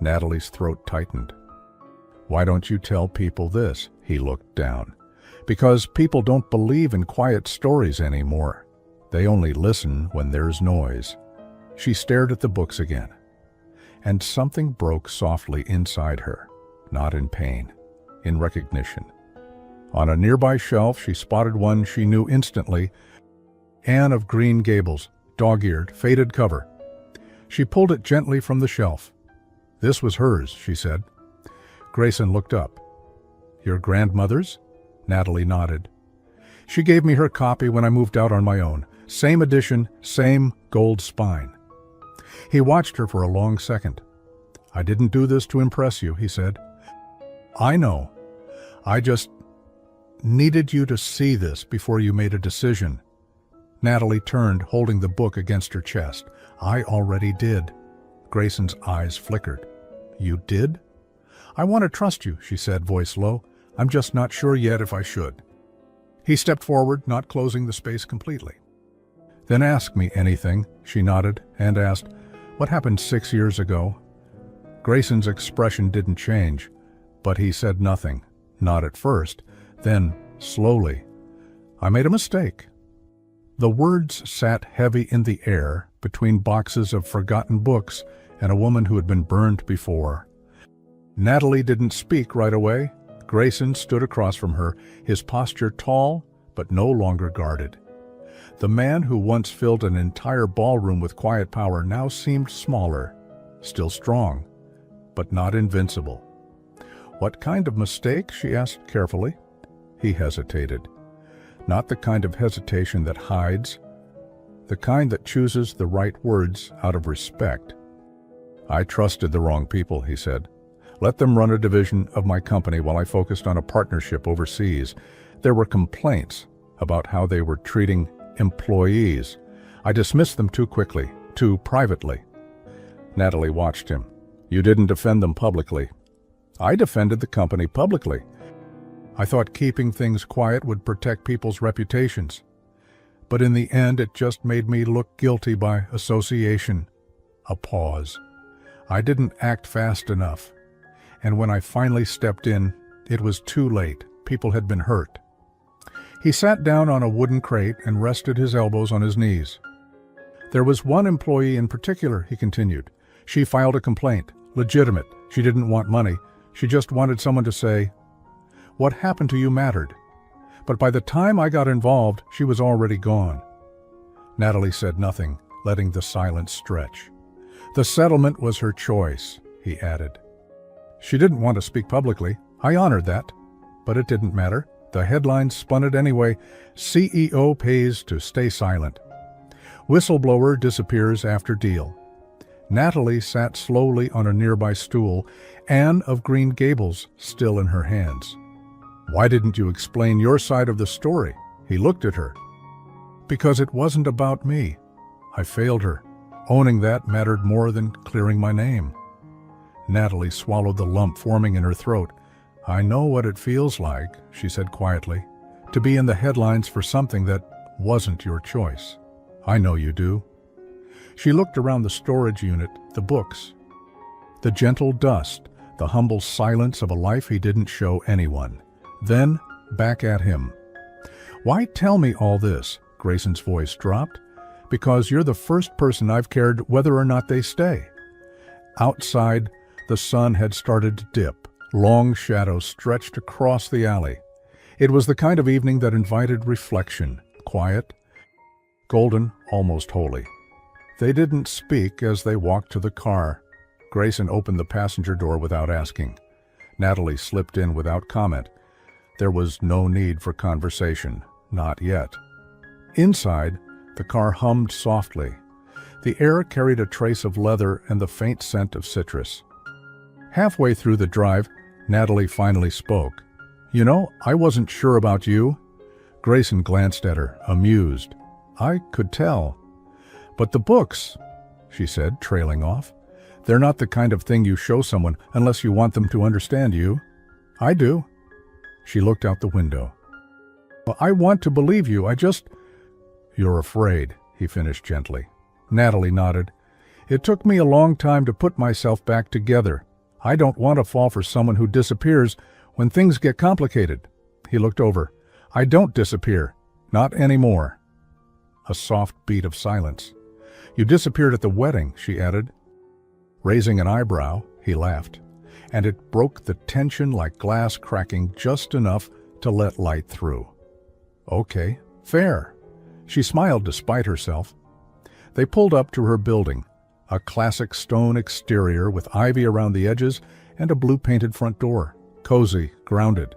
Speaker 1: Natalie's throat tightened. "Why don't you tell people this?" He looked down. "Because people don't believe in quiet stories anymore. They only listen when there's noise." She stared at the books again, and something broke softly inside her, not in pain, in recognition. On a nearby shelf, she spotted one she knew instantly, Anne of Green Gables, dog-eared, faded cover. She pulled it gently from the shelf. "This was hers," she said. Grayson looked up. "Your grandmother's?" Natalie nodded. "She gave me her copy when I moved out on my own. Same edition, same gold spine." He watched her for a long second. "I didn't do this to impress you," he said. "I know. I just needed you to see this before you made a decision." Natalie turned, holding the book against her chest. "I already did." Grayson's eyes flickered. "You did?" "I want to trust you," she said, voice low. "I'm just not sure yet if I should." He stepped forward, not closing the space completely. "Then ask me anything," she nodded, and asked, "What happened 6 years ago?" Grayson's expression didn't change, but he said nothing, not at first. Then, slowly, "I made a mistake." The words sat heavy in the air between boxes of forgotten books and a woman who had been burned before. Natalie didn't speak right away. Grayson stood across from her, his posture tall but no longer guarded. The man who once filled an entire ballroom with quiet power now seemed smaller, still strong, but not invincible. "What kind of mistake?" she asked carefully. He hesitated. Not the kind of hesitation that hides, the kind that chooses the right words out of respect. "I trusted the wrong people," he said. "Let them run a division of my company while I focused on a partnership overseas. There were complaints about how they were treating employees. I dismissed them too quickly, too privately." Natalie watched him. "You didn't defend them publicly." "I defended the company publicly. I thought keeping things quiet would protect people's reputations. But in the end, it just made me look guilty by association." A pause. "I didn't act fast enough. And when I finally stepped in, it was too late. People had been hurt." He sat down on a wooden crate and rested his elbows on his knees. "There was one employee in particular," he continued. "She filed a complaint. Legitimate. She didn't want money. She just wanted someone to say, 'What happened to you mattered.' But by the time I got involved, she was already gone." Natalie said nothing, letting the silence stretch. "The settlement was her choice," he added. "She didn't want to speak publicly. I honored that. But it didn't matter. The headlines spun it anyway. CEO pays to stay silent. Whistleblower disappears after deal." Natalie sat slowly on a nearby stool, Anne of Green Gables still in her hands. "Why didn't you explain your side of the story?" He looked at her. "Because it wasn't about me. I failed her. Owning that mattered more than clearing my name." Natalie swallowed the lump forming in her throat. "I know what it feels like," she said quietly, "to be in the headlines for something that wasn't your choice. I know you do." She looked around the storage unit, the books, the gentle dust, the humble silence of a life he didn't show anyone. Then, back at him. "Why tell me all this?" Grayson's voice dropped. "Because you're the first person I've cared whether or not they stay." Outside, the sun had started to dip. Long shadows stretched across the alley. It was the kind of evening that invited reflection, quiet, golden, almost holy. They didn't speak as they walked to the car. Grayson opened the passenger door without asking. Natalie slipped in without comment. There was no need for conversation, not yet. Inside, the car hummed softly. The air carried a trace of leather and the faint scent of citrus. Halfway through the drive, Natalie finally spoke. "You know, I wasn't sure about you." Grayson glanced at her, amused. "I could tell." "But the books," she said, trailing off. "They're not the kind of thing you show someone unless you want them to understand you." "I do." She looked out the window. "Well, I want to believe you, I just—" "You're afraid," he finished gently. Natalie nodded. "It took me a long time to put myself back together. I don't want to fall for someone who disappears when things get complicated." He looked over. "I don't disappear. Not anymore." A soft beat of silence. "You disappeared at the wedding," she added. Raising an eyebrow, he laughed, and it broke the tension like glass cracking just enough to let light through. "Okay, fair." She smiled despite herself. They pulled up to her building, a classic stone exterior with ivy around the edges and a blue-painted front door, cozy, grounded.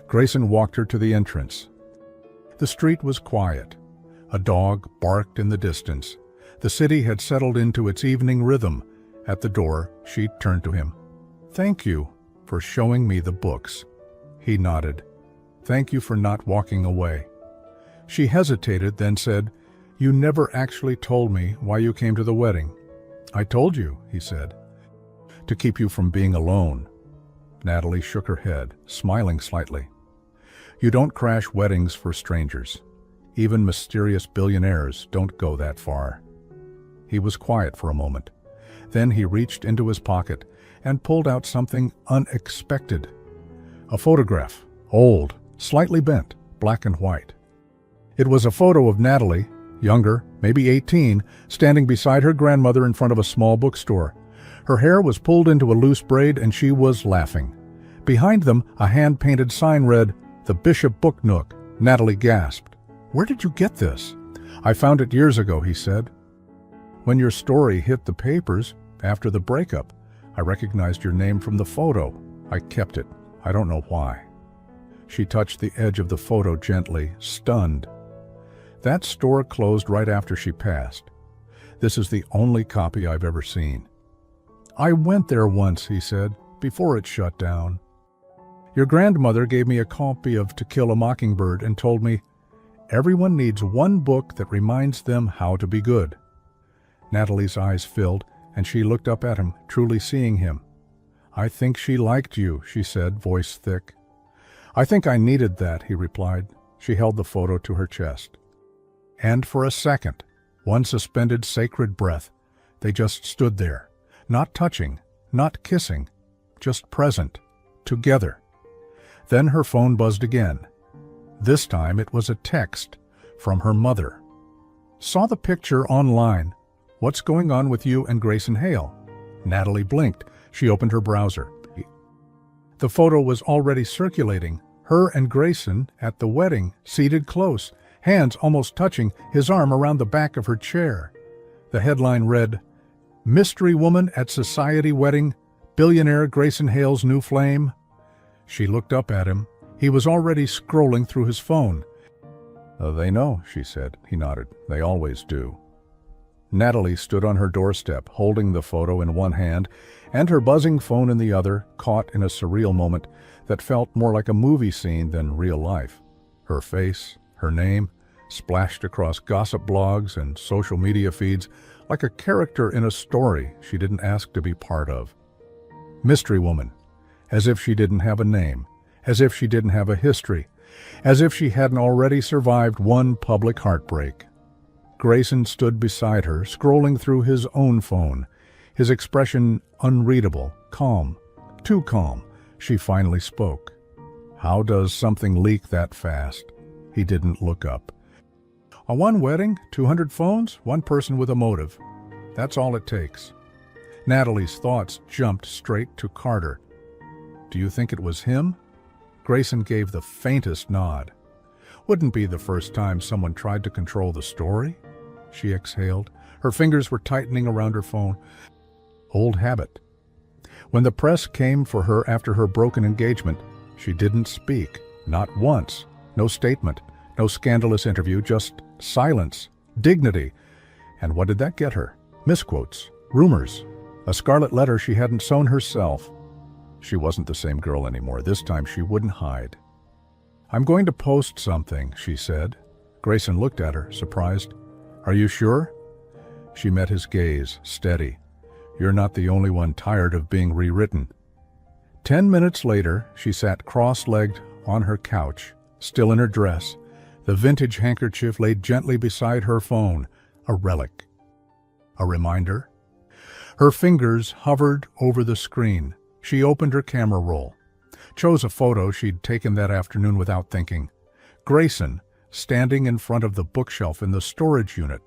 Speaker 1: Grayson walked her to the entrance. The street was quiet. A dog barked in the distance. The city had settled into its evening rhythm. At the door, she turned to him. "Thank you for showing me the books." He nodded. "Thank you for not walking away." She hesitated, then said, "You never actually told me why you came to the wedding." "I told you," he said. "To keep you from being alone." Natalie shook her head, smiling slightly. "You don't crash weddings for strangers. Even mysterious billionaires don't go that far." He was quiet for a moment. Then he reached into his pocket and pulled out something unexpected. A photograph, old, slightly bent, black and white. It was a photo of Natalie, younger, maybe 18, standing beside her grandmother in front of a small bookstore. Her hair was pulled into a loose braid and she was laughing. Behind them, a hand-painted sign read, "The Bishop Book Nook." Natalie gasped. "Where did you get this?" "I found it years ago," he said. "When your story hit the papers, after the breakup, I recognized your name from the photo. I kept it. I don't know why." She touched the edge of the photo gently, stunned. "That store closed right after she passed. This is the only copy I've ever seen." "I went there once," he said, "before it shut down. Your grandmother gave me a copy of To Kill a Mockingbird and told me, 'Everyone needs one book that reminds them how to be good.'" Natalie's eyes filled, and she looked up at him, truly seeing him. "I think she liked you," she said, voice thick. "I think I needed that," he replied. She held the photo to her chest. And for a second, one suspended sacred breath, they just stood there, not touching, not kissing, just present, together. Then her phone buzzed again. This time it was a text from her mother. "Saw the picture online. What's going on with you and Grayson Hale?" Natalie blinked. She opened her browser. The photo was already circulating. Her and Grayson at the wedding, seated close, hands almost touching, his arm around the back of her chair. The headline read, "Mystery Woman at Society Wedding, Billionaire Grayson Hale's New Flame." She looked up at him. He was already scrolling through his phone. "They know," she said. He nodded. "They always do." Natalie stood on her doorstep, holding the photo in one hand and her buzzing phone in the other, caught in a surreal moment that felt more like a movie scene than real life. Her face, her name, splashed across gossip blogs and social media feeds like a character in a story she didn't ask to be part of. Mystery Woman, as if she didn't have a name, as if she didn't have a history, as if she hadn't already survived one public heartbreak. Grayson stood beside her, scrolling through his own phone, his expression unreadable, calm, too calm. She finally spoke. "How does something leak that fast?" He didn't look up. "On one wedding, 200 phones, one person with a motive. That's all it takes." Natalie's thoughts jumped straight to Carter. "Do you think it was him?" Grayson gave the faintest nod. "Wouldn't be the first time someone tried to control the story." She exhaled. Her fingers were tightening around her phone. "Old habit." When the press came for her after her broken engagement, she didn't speak, not once. No statement, no scandalous interview, just silence, dignity. And what did that get her? Misquotes, rumors, a scarlet letter she hadn't sewn herself. She wasn't the same girl anymore. This time she wouldn't hide. "I'm going to post something," she said. Grayson looked at her, surprised. "Are you sure?" She met his gaze, steady. "You're not the only one tired of being rewritten." 10 minutes later, she sat cross-legged on her couch, still in her dress, the vintage handkerchief laid gently beside her phone, a relic. A reminder? Her fingers hovered over the screen. She opened her camera roll, chose a photo she'd taken that afternoon without thinking. Grayson, standing in front of the bookshelf in the storage unit,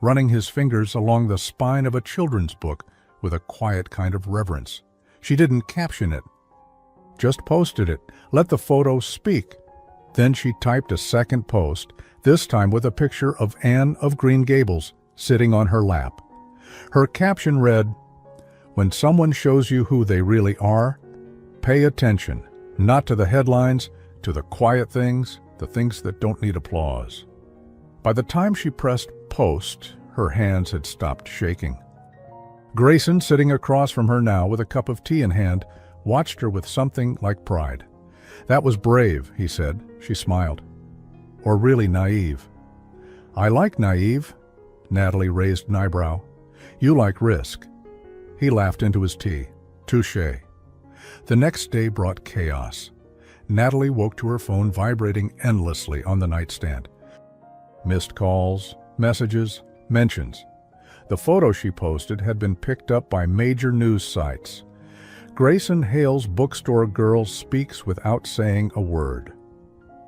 Speaker 1: running his fingers along the spine of a children's book with a quiet kind of reverence. She didn't caption it, just posted it, let the photo speak. Then she typed a second post, this time with a picture of Anne of Green Gables sitting on her lap. Her caption read, "When someone shows you who they really are, pay attention, not to the headlines, to the quiet things, the things that don't need applause." By the time she pressed post, her hands had stopped shaking. Grayson, sitting across from her now with a cup of tea in hand, watched her with something like pride. "That was brave," he said. She smiled. "Or really naive." "I like naive." Natalie raised an eyebrow. "You like risk." He laughed into his tea. "Touché." The next day brought chaos. Natalie woke to her phone vibrating endlessly on the nightstand. Missed calls, messages, mentions. The photo she posted had been picked up by major news sites. Grayson Hale's bookstore girl speaks without saying a word.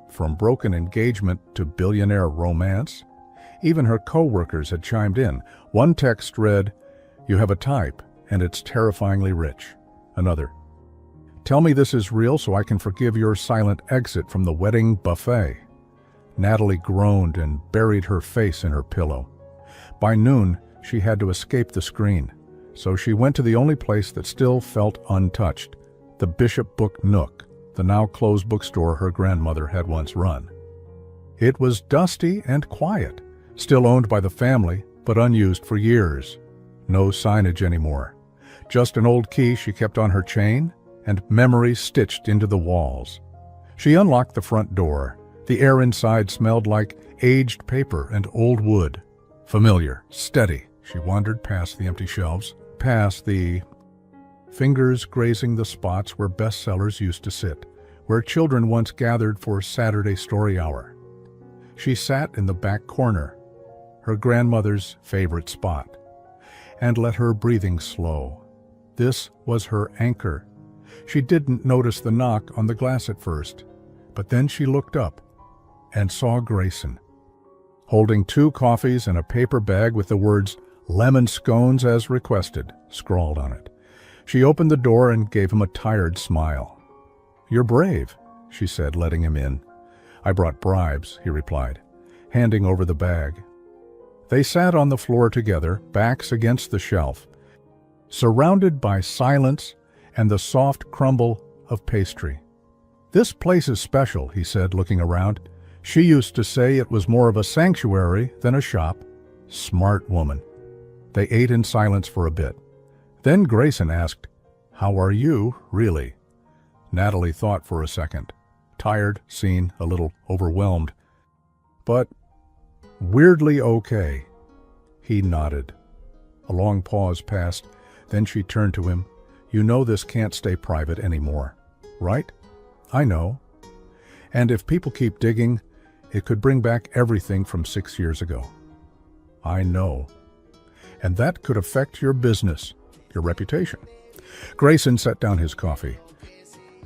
Speaker 1: From broken engagement to billionaire romance, even her co-workers had chimed in. One text read, "You have a type, and it's terrifyingly rich." Another, "Tell me this is real so I can forgive your silent exit from the wedding buffet." Natalie groaned and buried her face in her pillow. By noon, she had to escape the screen, so she went to the only place that still felt untouched, the Bishop Book Nook, the now-closed bookstore her grandmother had once run. It was dusty and quiet, still owned by the family, but unused for years. No signage anymore. Just an old key she kept on her chain, and memories stitched into the walls. She unlocked the front door. The air inside smelled like aged paper and old wood. Familiar, steady. She wandered past the empty shelves, past the fingers grazing the spots where bestsellers used to sit, where children once gathered for Saturday story hour. She sat in the back corner, her grandmother's favorite spot, and let her breathing slow. This was her anchor. She didn't notice the knock on the glass at first, but then she looked up and saw Grayson, holding 2 coffees and a paper bag with the words "lemon scones as requested" scrawled on it. She opened the door and gave him a tired smile. "You're brave," she said, letting him in. "I brought bribes," he replied, handing over the bag. They sat on the floor together, backs against the shelf, surrounded by silence and the soft crumble of pastry. "This place is special," he said, looking around. She used to say it was more of a sanctuary than a shop. Smart woman. They ate in silence for a bit. Then Grayson asked, "How are you, really?" Natalie thought for a second. Tired, seen, a little overwhelmed. "But weirdly okay." He nodded. A long pause passed. Then she turned to him. "You know this can't stay private anymore, right?" "I know. And if people keep digging, it could bring back everything from 6 years ago." "I know. And that could affect your business, your reputation." Grayson set down his coffee.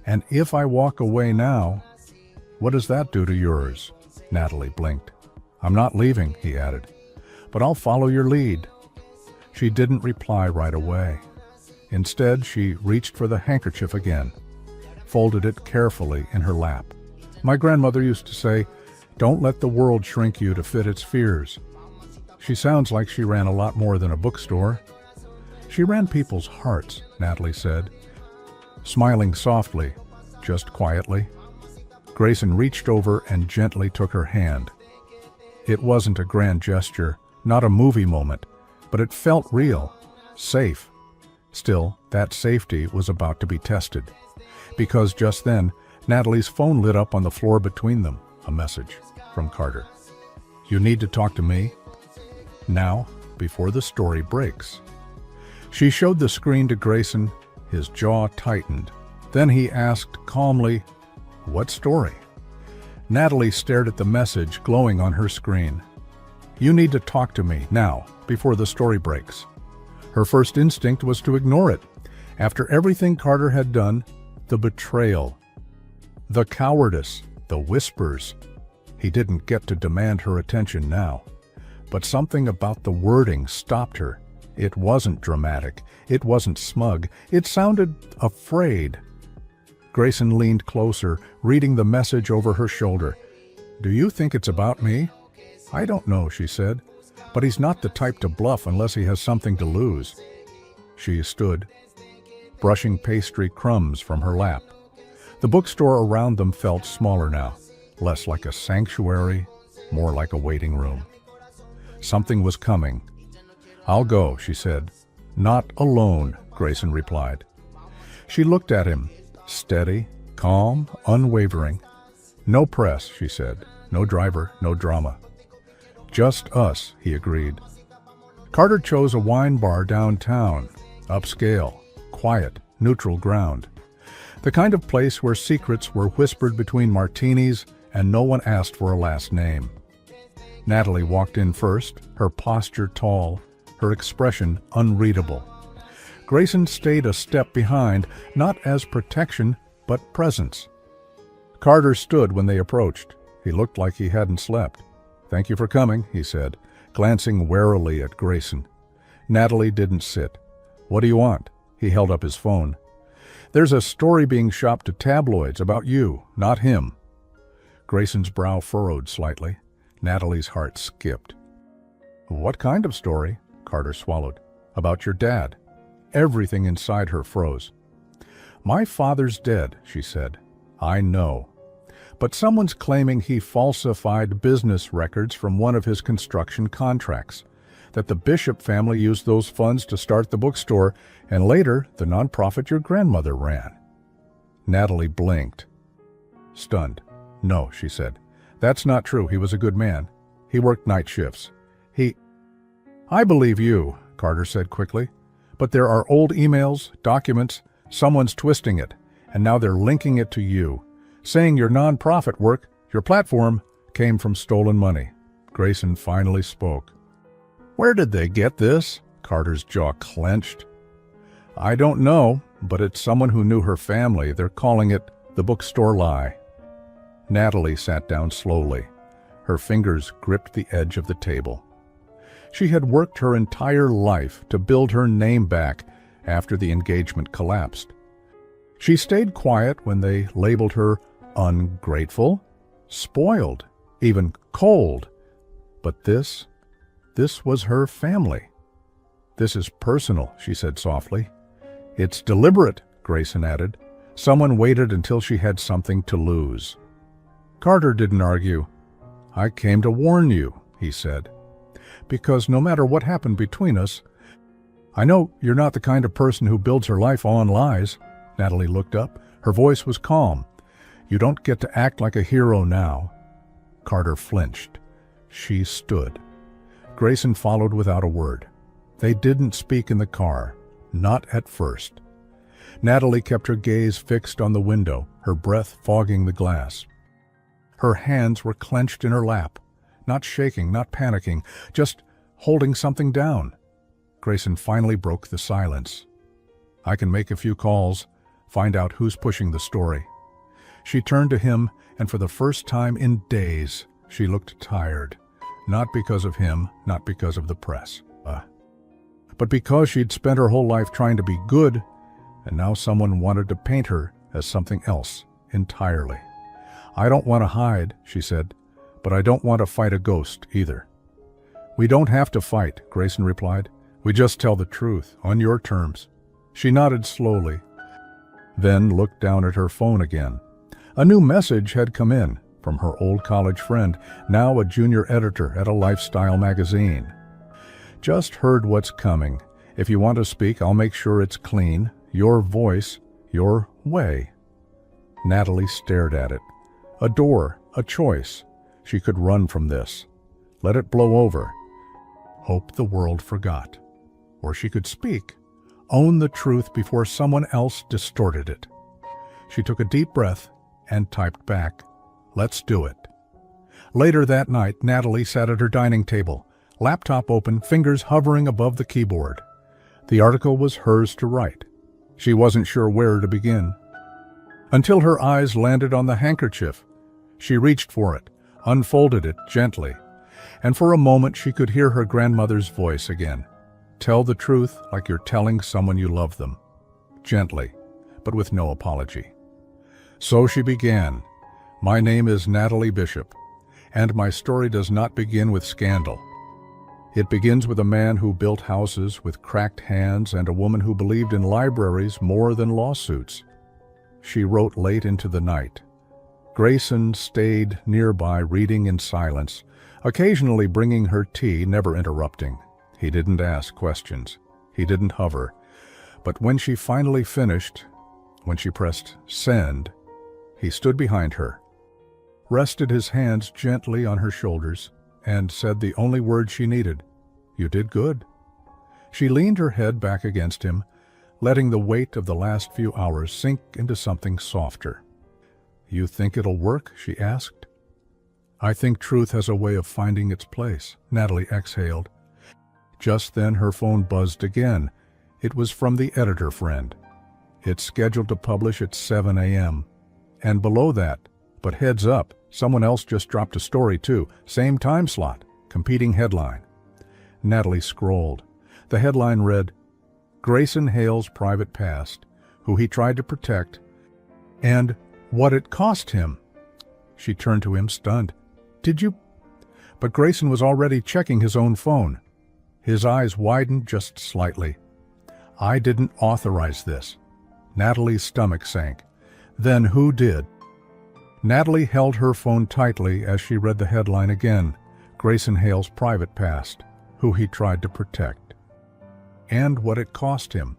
Speaker 1: "And if I walk away now, what does that do to yours?" Natalie blinked. "I'm not leaving," he added, "but I'll follow your lead." She didn't reply right away. Instead, she reached for the handkerchief again, folded it carefully in her lap. "My grandmother used to say, 'Don't let the world shrink you to fit its fears.'" She sounds like she ran a lot more than a bookstore. "She ran people's hearts," Natalie said. smiling softly, just quietly. Grayson reached over and gently took her hand. It wasn't a grand gesture, not a movie moment, but it felt real, safe. Still, that safety was about to be tested, because just then, Natalie's phone lit up on the floor between them, a message from Carter. "You need to talk to me now, before the story breaks." She showed the screen to Grayson, his jaw tightened. Then he asked calmly, "What story?" Natalie stared at the message glowing on her screen. "You need to talk to me now, before the story breaks." Her first instinct was to ignore it. After everything Carter had done, the betrayal, the cowardice, the whispers. He didn't get to demand her attention now. But something about the wording stopped her. It wasn't dramatic. It wasn't smug. It sounded afraid. Grayson leaned closer, reading the message over her shoulder. "Do you think it's about me?" "I don't know," she said. "But he's not the type to bluff unless he has something to lose." She stood, brushing pastry crumbs from her lap. The bookstore around them felt smaller now, less like a sanctuary, more like a waiting room. Something was coming. "I'll go," she said. "Not alone," Grayson replied. She looked at him, steady, calm, unwavering. "No press," she said. "No driver, no drama." "Just us," he agreed. Carter chose a wine bar downtown, upscale, quiet, neutral ground. The kind of place where secrets were whispered between martinis and no one asked for a last name. Natalie walked in first, her posture tall, her expression unreadable. Grayson stayed a step behind, not as protection, but presence. Carter stood when they approached. He looked like he hadn't slept. "Thank you for coming," he said, glancing warily at Grayson. Natalie didn't sit. "What do you want?" He held up his phone. "There's a story being shopped to tabloids about you, not him." Grayson's brow furrowed slightly. Natalie's heart skipped. "What kind of story?" Carter swallowed. "About your dad." Everything inside her froze. "My father's dead," she said. "I know. But someone's claiming he falsified business records from one of his construction contracts, that the Bishop family used those funds to start the bookstore, and later the nonprofit your grandmother ran." Natalie blinked, stunned. "No," she said. "That's not true. He was a good man. He worked night shifts. I believe you," Carter said quickly. "But there are old emails, documents, someone's twisting it, and now they're linking it to you, saying your nonprofit work, your platform, came from stolen money." Grayson finally spoke. "Where did they get this?" Carter's jaw clenched. "I don't know, but it's someone who knew her family. They're calling it the bookstore lie." Natalie sat down slowly. Her fingers gripped the edge of the table. She had worked her entire life to build her name back after the engagement collapsed. She stayed quiet when they labeled her ungrateful, spoiled, even cold. But this was her family. "This is personal," she said softly. "It's deliberate," Grayson added. "Someone waited until she had something to lose." Carter didn't argue. "I came to warn you," he said. "Because no matter what happened between us, I know you're not the kind of person who builds her life on lies." Natalie looked up. Her voice was calm. "You don't get to act like a hero now." Carter flinched. She stood. Grayson followed without a word. They didn't speak in the car, not at first. Natalie kept her gaze fixed on the window, her breath fogging the glass. Her hands were clenched in her lap, not shaking, not panicking, just holding something down. Grayson finally broke the silence. "I can make a few calls, find out who's pushing the story." She turned to him, and for the first time in days, she looked tired. Not because of him, not because of the press, but because she'd spent her whole life trying to be good, and now someone wanted to paint her as something else entirely. "I don't want to hide," she said, "but I don't want to fight a ghost either." "We don't have to fight," Grayson replied. "We just tell the truth, on your terms." She nodded slowly. then looked down at her phone again. A new message had come in from her old college friend, now a junior editor at a lifestyle magazine. Just heard what's coming. If you want to speak, I'll make sure it's clean. Your voice, your way. Natalie stared at it. A door, a choice. She could run from this. Let it blow over. Hope the world forgot. Or she could speak. Own the truth before someone else distorted it. She took a deep breath and typed back, "Let's do it." Later that night, Natalie sat at her dining table, laptop open, fingers hovering above the keyboard. The article was hers to write. She wasn't sure where to begin. Until her eyes landed on the handkerchief. She reached for it, unfolded it gently, and for a moment she could hear her grandmother's voice again. Tell the truth like you're telling someone you love them. Gently, but with no apology. So she began. My name is Natalie Bishop, and my story does not begin with scandal. It begins with a man who built houses with cracked hands and a woman who believed in libraries more than lawsuits. She wrote late into the night. Grayson stayed nearby reading in silence, occasionally bringing her tea, never interrupting. He didn't ask questions. He didn't hover. But when she finally finished, when she pressed send, he stood behind her, rested his hands gently on her shoulders, and said the only word she needed, "You did good." She leaned her head back against him, letting the weight of the last few hours sink into something softer. "You think it'll work?" she asked. "I think truth has a way of finding its place," Natalie exhaled. Just then her phone buzzed again. It was from the editor friend. It's scheduled to publish at 7 a.m. And below that, but heads up, someone else just dropped a story too. Same time slot, competing headline. Natalie scrolled. The headline read, Grayson Hale's private past, who he tried to protect, and what it cost him. She turned to him, stunned. "Did you?" But Grayson was already checking his own phone. His eyes widened just slightly. "I didn't authorize this." Natalie's stomach sank. "Then who did?" Natalie held her phone tightly as she read the headline again. Grayson Hale's private past, who he tried to protect. And what it cost him.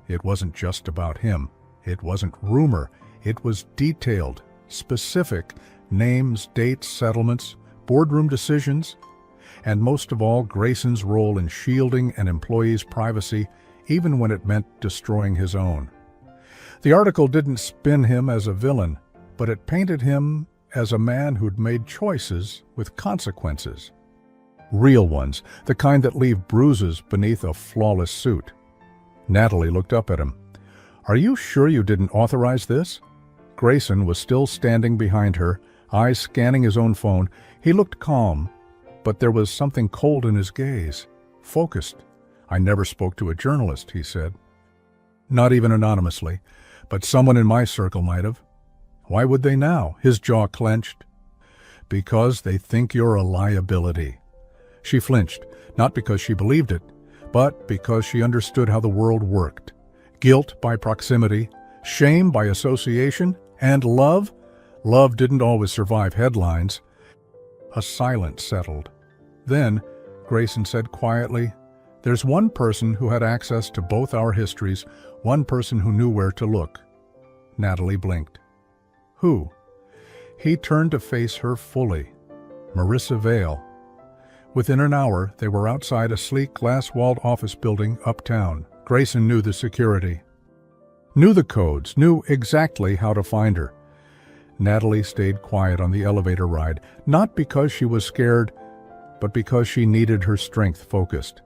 Speaker 1: It wasn't just about him. It wasn't rumor. It was detailed, specific, names, dates, settlements, boardroom decisions, and most of all, Grayson's role in shielding an employee's privacy, even when it meant destroying his own. The article didn't spin him as a villain, but it painted him as a man who'd made choices with consequences. Real ones, the kind that leave bruises beneath a flawless suit. Natalie looked up at him. "Are you sure you didn't authorize this?" Grayson was still standing behind her, eyes scanning his own phone. He looked calm, but there was something cold in his gaze, focused. "I never spoke to a journalist," he said. "Not even anonymously, but someone in my circle might have." "Why would they now?" His jaw clenched. "Because they think you're a liability." She flinched, not because she believed it, but because she understood how the world worked. Guilt by proximity, shame by association, and love? Love didn't always survive headlines. A silence settled. Then, Grayson said quietly, "There's one person who had access to both our histories, one person who knew where to look." Natalie blinked. "Who?" He turned to face her fully. Marissa Vale. Within an hour, they were outside a sleek glass-walled office building uptown. Grayson knew the security, knew the codes, knew exactly how to find her. Natalie stayed quiet on the elevator ride, not because she was scared, but because she needed her strength focused.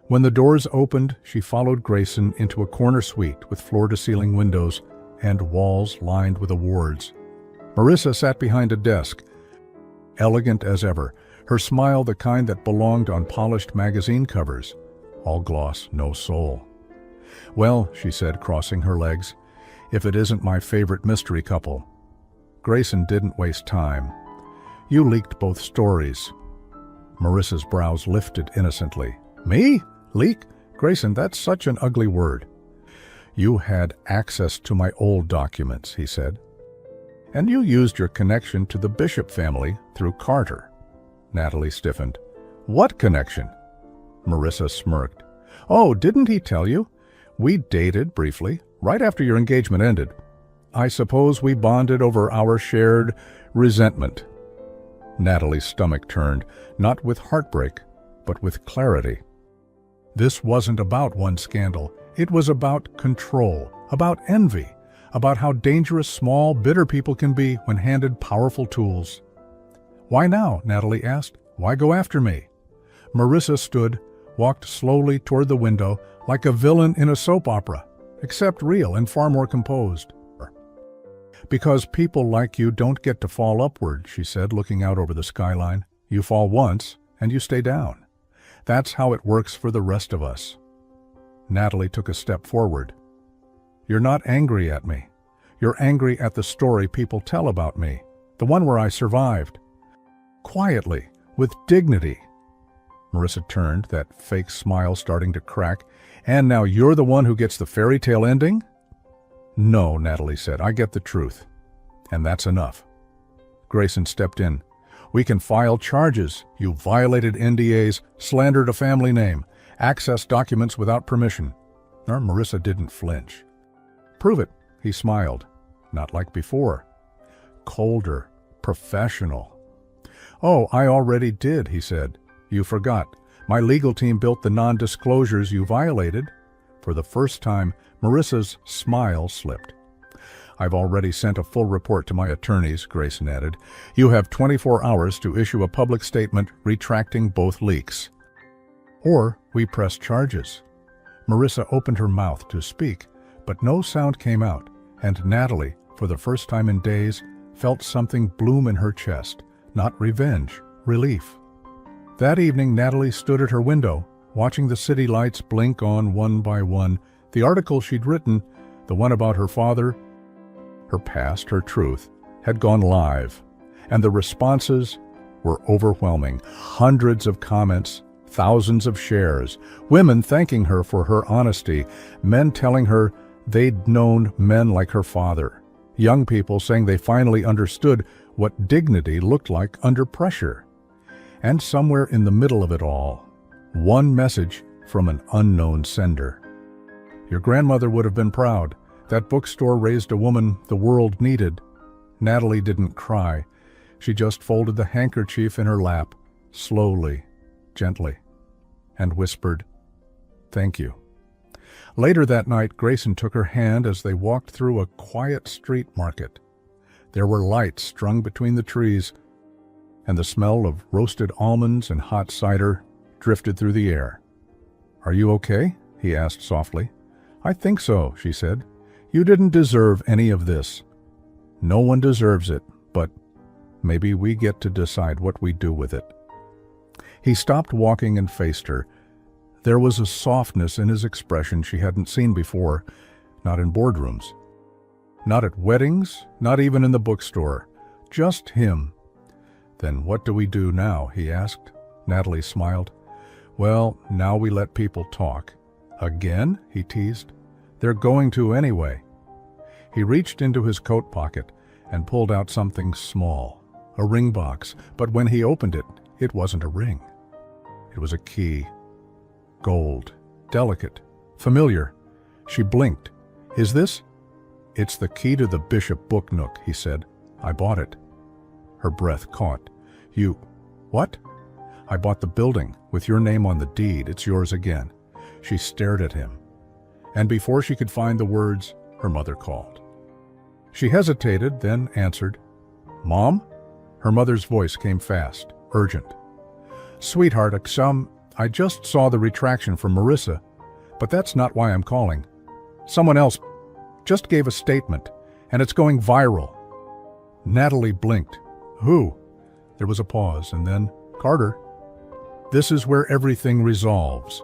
Speaker 1: When the doors opened, she followed Grayson into a corner suite with floor-to-ceiling windows and walls lined with awards. Marissa sat behind a desk, elegant as ever, her smile the kind that belonged on polished magazine covers, all gloss, no soul. "Well," she said, crossing her legs, "if it isn't my favorite mystery couple." Grayson didn't waste time. "You leaked both stories." Marissa's brows lifted innocently. "Me? Leak? Grayson, that's such an ugly word." You had access to my old documents, he said. And you used your connection to the Bishop family through Carter. Natalie stiffened. What connection? Marissa smirked. Oh, didn't he tell you? We dated briefly, right after your engagement ended. I suppose we bonded over our shared resentment. Natalie's stomach turned, not with heartbreak, but with clarity. This wasn't about one scandal. It was about control, about envy, about how dangerous small, bitter people can be when handed powerful tools. Why now? Natalie asked. Why go after me? Marissa stood, walked slowly toward the window, like a villain in a soap opera, except real and far more composed. Because people like you don't get to fall upward, she said, looking out over the skyline. You fall once, and you stay down. That's how it works for the rest of us. Natalie took a step forward. You're not angry at me. You're angry at the story people tell about me, the one where I survived. Quietly, with dignity. Marissa turned, that fake smile starting to crack. And now you're the one who gets the fairy tale ending? No, Natalie said, I get the truth. And that's enough. Grayson stepped in. We can file charges. You violated NDAs, slandered a family name, accessed documents without permission. Marissa didn't flinch. Prove it, he smiled. Not like before. Colder, professional. Oh, I already did, he said. You forgot. My legal team built the non-disclosures you violated. For the first time, Marissa's smile slipped. I've already sent a full report to my attorneys, Grayson added. You have 24 hours to issue a public statement retracting both leaks. Or we press charges. Marissa opened her mouth to speak, but no sound came out, and Natalie, for the first time in days, felt something bloom in her chest. Not revenge, relief. That evening, Natalie stood at her window, watching the city lights blink on one by one. The article she'd written, the one about her father, her past, her truth, had gone live, and the responses were overwhelming. Hundreds of comments, thousands of shares, women thanking her for her honesty, men telling her they'd known men like her father, young people saying they finally understood what dignity looked like under pressure. And somewhere in the middle of it all, one message from an unknown sender. Your grandmother would have been proud. That bookstore raised a woman the world needed. Natalie didn't cry. She just folded the handkerchief in her lap, slowly, gently, and whispered, "Thank you." Later that night, Grayson took her hand as they walked through a quiet street market. There were lights strung between the trees, and the smell of roasted almonds and hot cider drifted through the air. "Are you okay?" he asked softly. "I think so," she said. "You didn't deserve any of this. No one deserves it, but maybe we get to decide what we do with it." He stopped walking and faced her. There was a softness in his expression she hadn't seen before, not in boardrooms, not at weddings, not even in the bookstore. Just him. "Then what do we do now?" he asked. Natalie smiled. "Well, now we let people talk." "Again?" he teased. "They're going to anyway." He reached into his coat pocket and pulled out something small, a ring box, but when he opened it, it wasn't a ring. It was a key. Gold, delicate, familiar. She blinked. "Is this?" "It's the key to the Bishop book nook," he said. "I bought it." Her breath caught. "You... what?" "I bought the building, with your name on the deed. It's yours again." She stared at him. And before she could find the words, her mother called. She hesitated, then answered. "Mom?" Her mother's voice came fast, urgent. "Sweetheart, I just saw the retraction from Marissa, but that's not why I'm calling. Someone else just gave a statement, and it's going viral." Natalie blinked. "Who?" There was a pause, and then, "Carter." This is where everything resolves.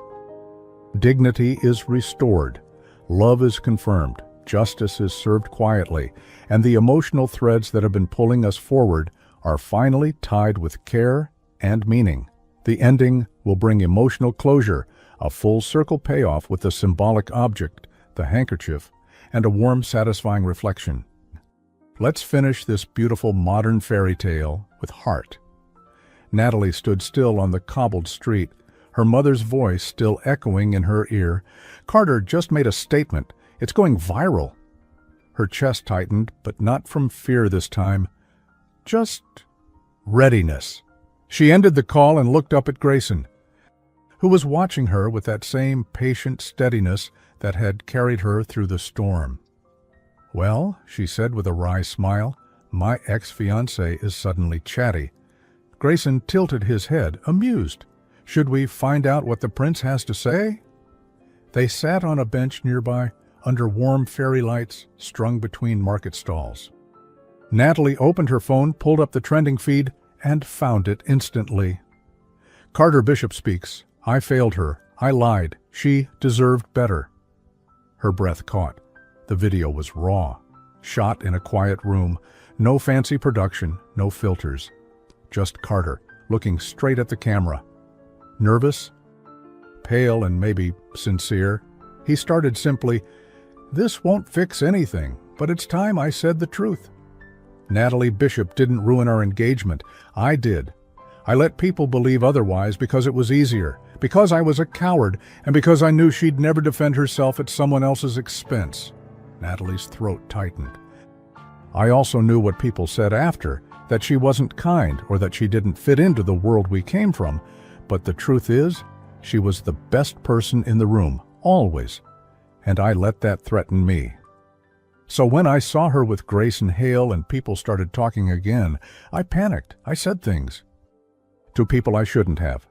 Speaker 1: Dignity is restored, love is confirmed, justice is served quietly, and the emotional threads that have been pulling us forward are finally tied with care and meaning. The ending will bring emotional closure, a full circle payoff with a symbolic object the handkerchief, and a warm, satisfying reflection. Let's finish this beautiful modern fairy tale with heart. Natalie stood still on the cobbled street, her mother's voice still echoing in her ear. Carter just made a statement. It's going viral. Her chest tightened, but not from fear this time. Just readiness. She ended the call and looked up at Grayson, who was watching her with that same patient steadiness that had carried her through the storm. "Well," she said with a wry smile, "my ex-fiancé is suddenly chatty." Grayson tilted his head, amused. "Should we find out what the prince has to say?" They sat on a bench nearby, under warm fairy lights strung between market stalls. Natalie opened her phone, pulled up the trending feed, and found it instantly. "Carter Bishop speaks. I failed her. I lied. She deserved better." Her breath caught. The video was raw, shot in a quiet room, no fancy production, no filters. Just Carter, looking straight at the camera. Nervous, pale, and maybe sincere, he started simply, "This won't fix anything, but it's time I said the truth. Natalie Bishop didn't ruin our engagement. I did. I let people believe otherwise because it was easier, because I was a coward, and because I knew she'd never defend herself at someone else's expense." Natalie's throat tightened. "I also knew what people said after, that she wasn't kind or that she didn't fit into the world we came from. But the truth is, she was the best person in the room, always. And I let that threaten me. So when I saw her with Grayson Hale and people started talking again, I panicked. I said things to people I shouldn't have.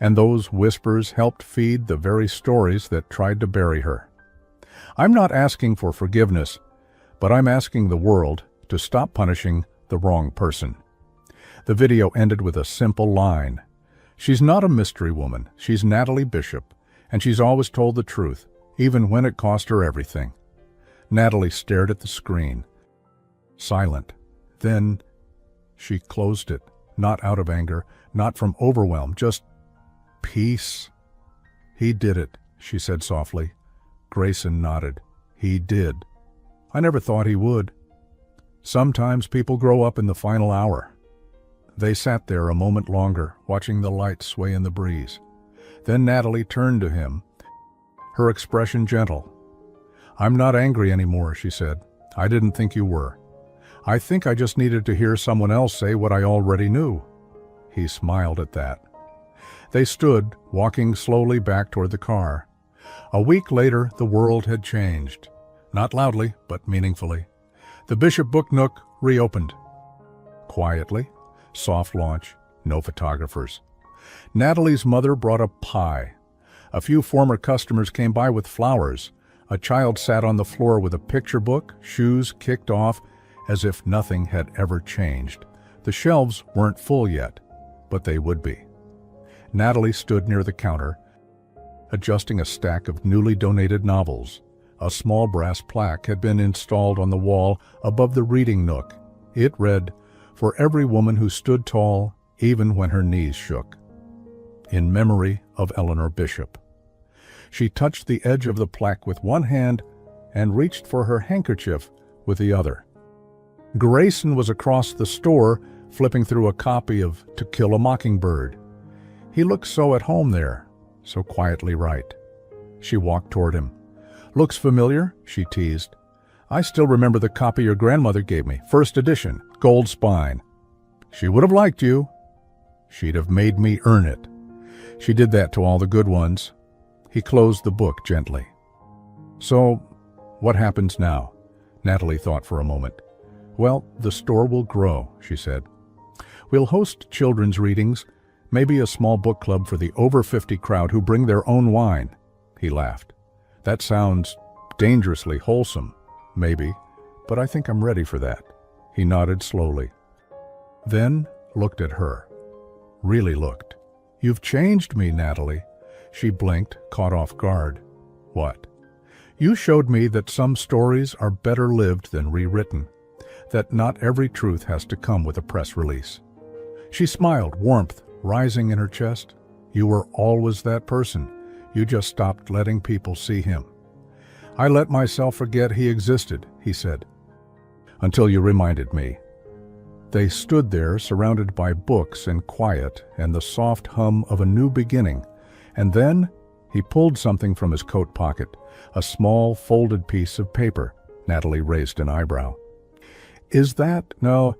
Speaker 1: And those whispers helped feed the very stories that tried to bury her. I'm not asking for forgiveness, but I'm asking the world to stop punishing the wrong person." The video ended with a simple line. "She's not a mystery woman. She's Natalie Bishop, and she's always told the truth, even when it cost her everything." Natalie stared at the screen, silent. Then she closed it, not out of anger, not from overwhelm, just peace. "He did it," she said softly. Grayson nodded. "He did. I never thought he would. Sometimes people grow up in the final hour." They sat there a moment longer, watching the lights sway in the breeze. Then Natalie turned to him, her expression gentle. "I'm not angry anymore," she said. "I didn't think you were. I think I just needed to hear someone else say what I already knew." He smiled at that. They stood, walking slowly back toward the car. A week later, the world had changed. Not loudly, but meaningfully. The Bishop Book Nook reopened. Quietly, soft launch, no photographers. Natalie's mother brought a pie. A few former customers came by with flowers. A child sat on the floor with a picture book, shoes kicked off, as if nothing had ever changed. The shelves weren't full yet, but they would be. Natalie stood near the counter, adjusting a stack of newly donated novels. A small brass plaque had been installed on the wall above the reading nook. It read, "For every woman who stood tall, even when her knees shook." In memory of Eleanor Bishop. She touched the edge of the plaque with one hand and reached for her handkerchief with the other. Grayson was across the store, flipping through a copy of To Kill a Mockingbird. He looked so at home there, so quietly right. She walked toward him. "Looks familiar?" she teased. "I still remember the copy your grandmother gave me, first edition, gold spine. She would have liked you. She'd have made me earn it. She did that to all the good ones." He closed the book gently. "So, what happens now?" Natalie thought for a moment. "Well, the store will grow," she said. "We'll host children's readings, maybe a small book club for the over 50 crowd who bring their own wine." He laughed. "That sounds dangerously wholesome, maybe, but I think I'm ready for that." He nodded slowly. Then looked at her. Really looked. "You've changed me, Natalie." She blinked, caught off guard. "What?" "You showed me that some stories are better lived than rewritten, that not every truth has to come with a press release." She smiled, warmth rising in her chest. "You were always that person. You just stopped letting people see him." I let myself forget he existed, he said, until you reminded me. They stood there, surrounded by books and quiet and the soft hum of a new beginning, and then he pulled something from his coat pocket, a small folded piece of paper. Natalie raised an eyebrow. Is that— No,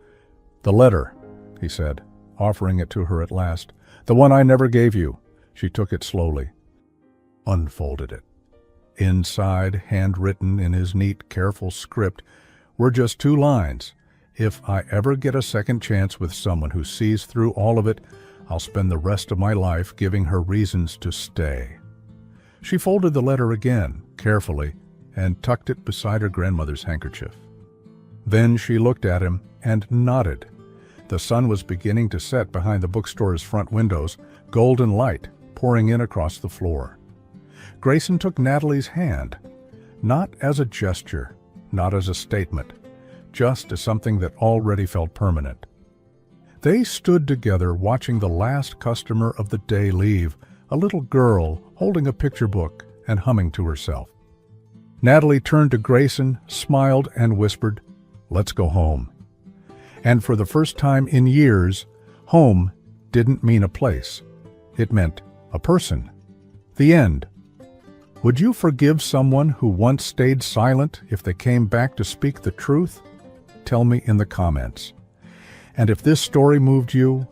Speaker 1: the letter, he said, offering it to her at last. The one I never gave you. She took it slowly, unfolded it. Inside, handwritten in his neat, careful script, were just 2 lines. If I ever get a second chance with someone who sees through all of it, I'll spend the rest of my life giving her reasons to stay. She folded the letter again, carefully, and tucked it beside her grandmother's handkerchief. Then she looked at him and nodded. The sun was beginning to set behind the bookstore's front windows, golden light pouring in across the floor. Grayson took Natalie's hand, not as a gesture, not as a statement, just as something that already felt permanent. They stood together watching the last customer of the day leave, a little girl holding a picture book and humming to herself. Natalie turned to Grayson, smiled, and whispered, "Let's go home." And for the first time in years, home didn't mean a place. It meant a person. The end. Would you forgive someone who once stayed silent if they came back to speak the truth? Tell me in the comments. And if this story moved you,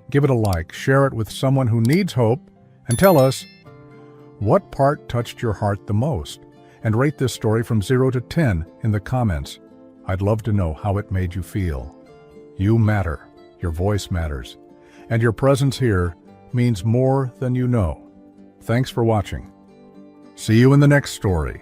Speaker 1: give it a like, share it with someone who needs hope, and tell us what part touched your heart the most, and rate this story from 0 to 10 in the comments. I'd love to know how it made you feel. You matter, your voice matters, and your presence here means more than you know. Thanks for watching. See you in the next story.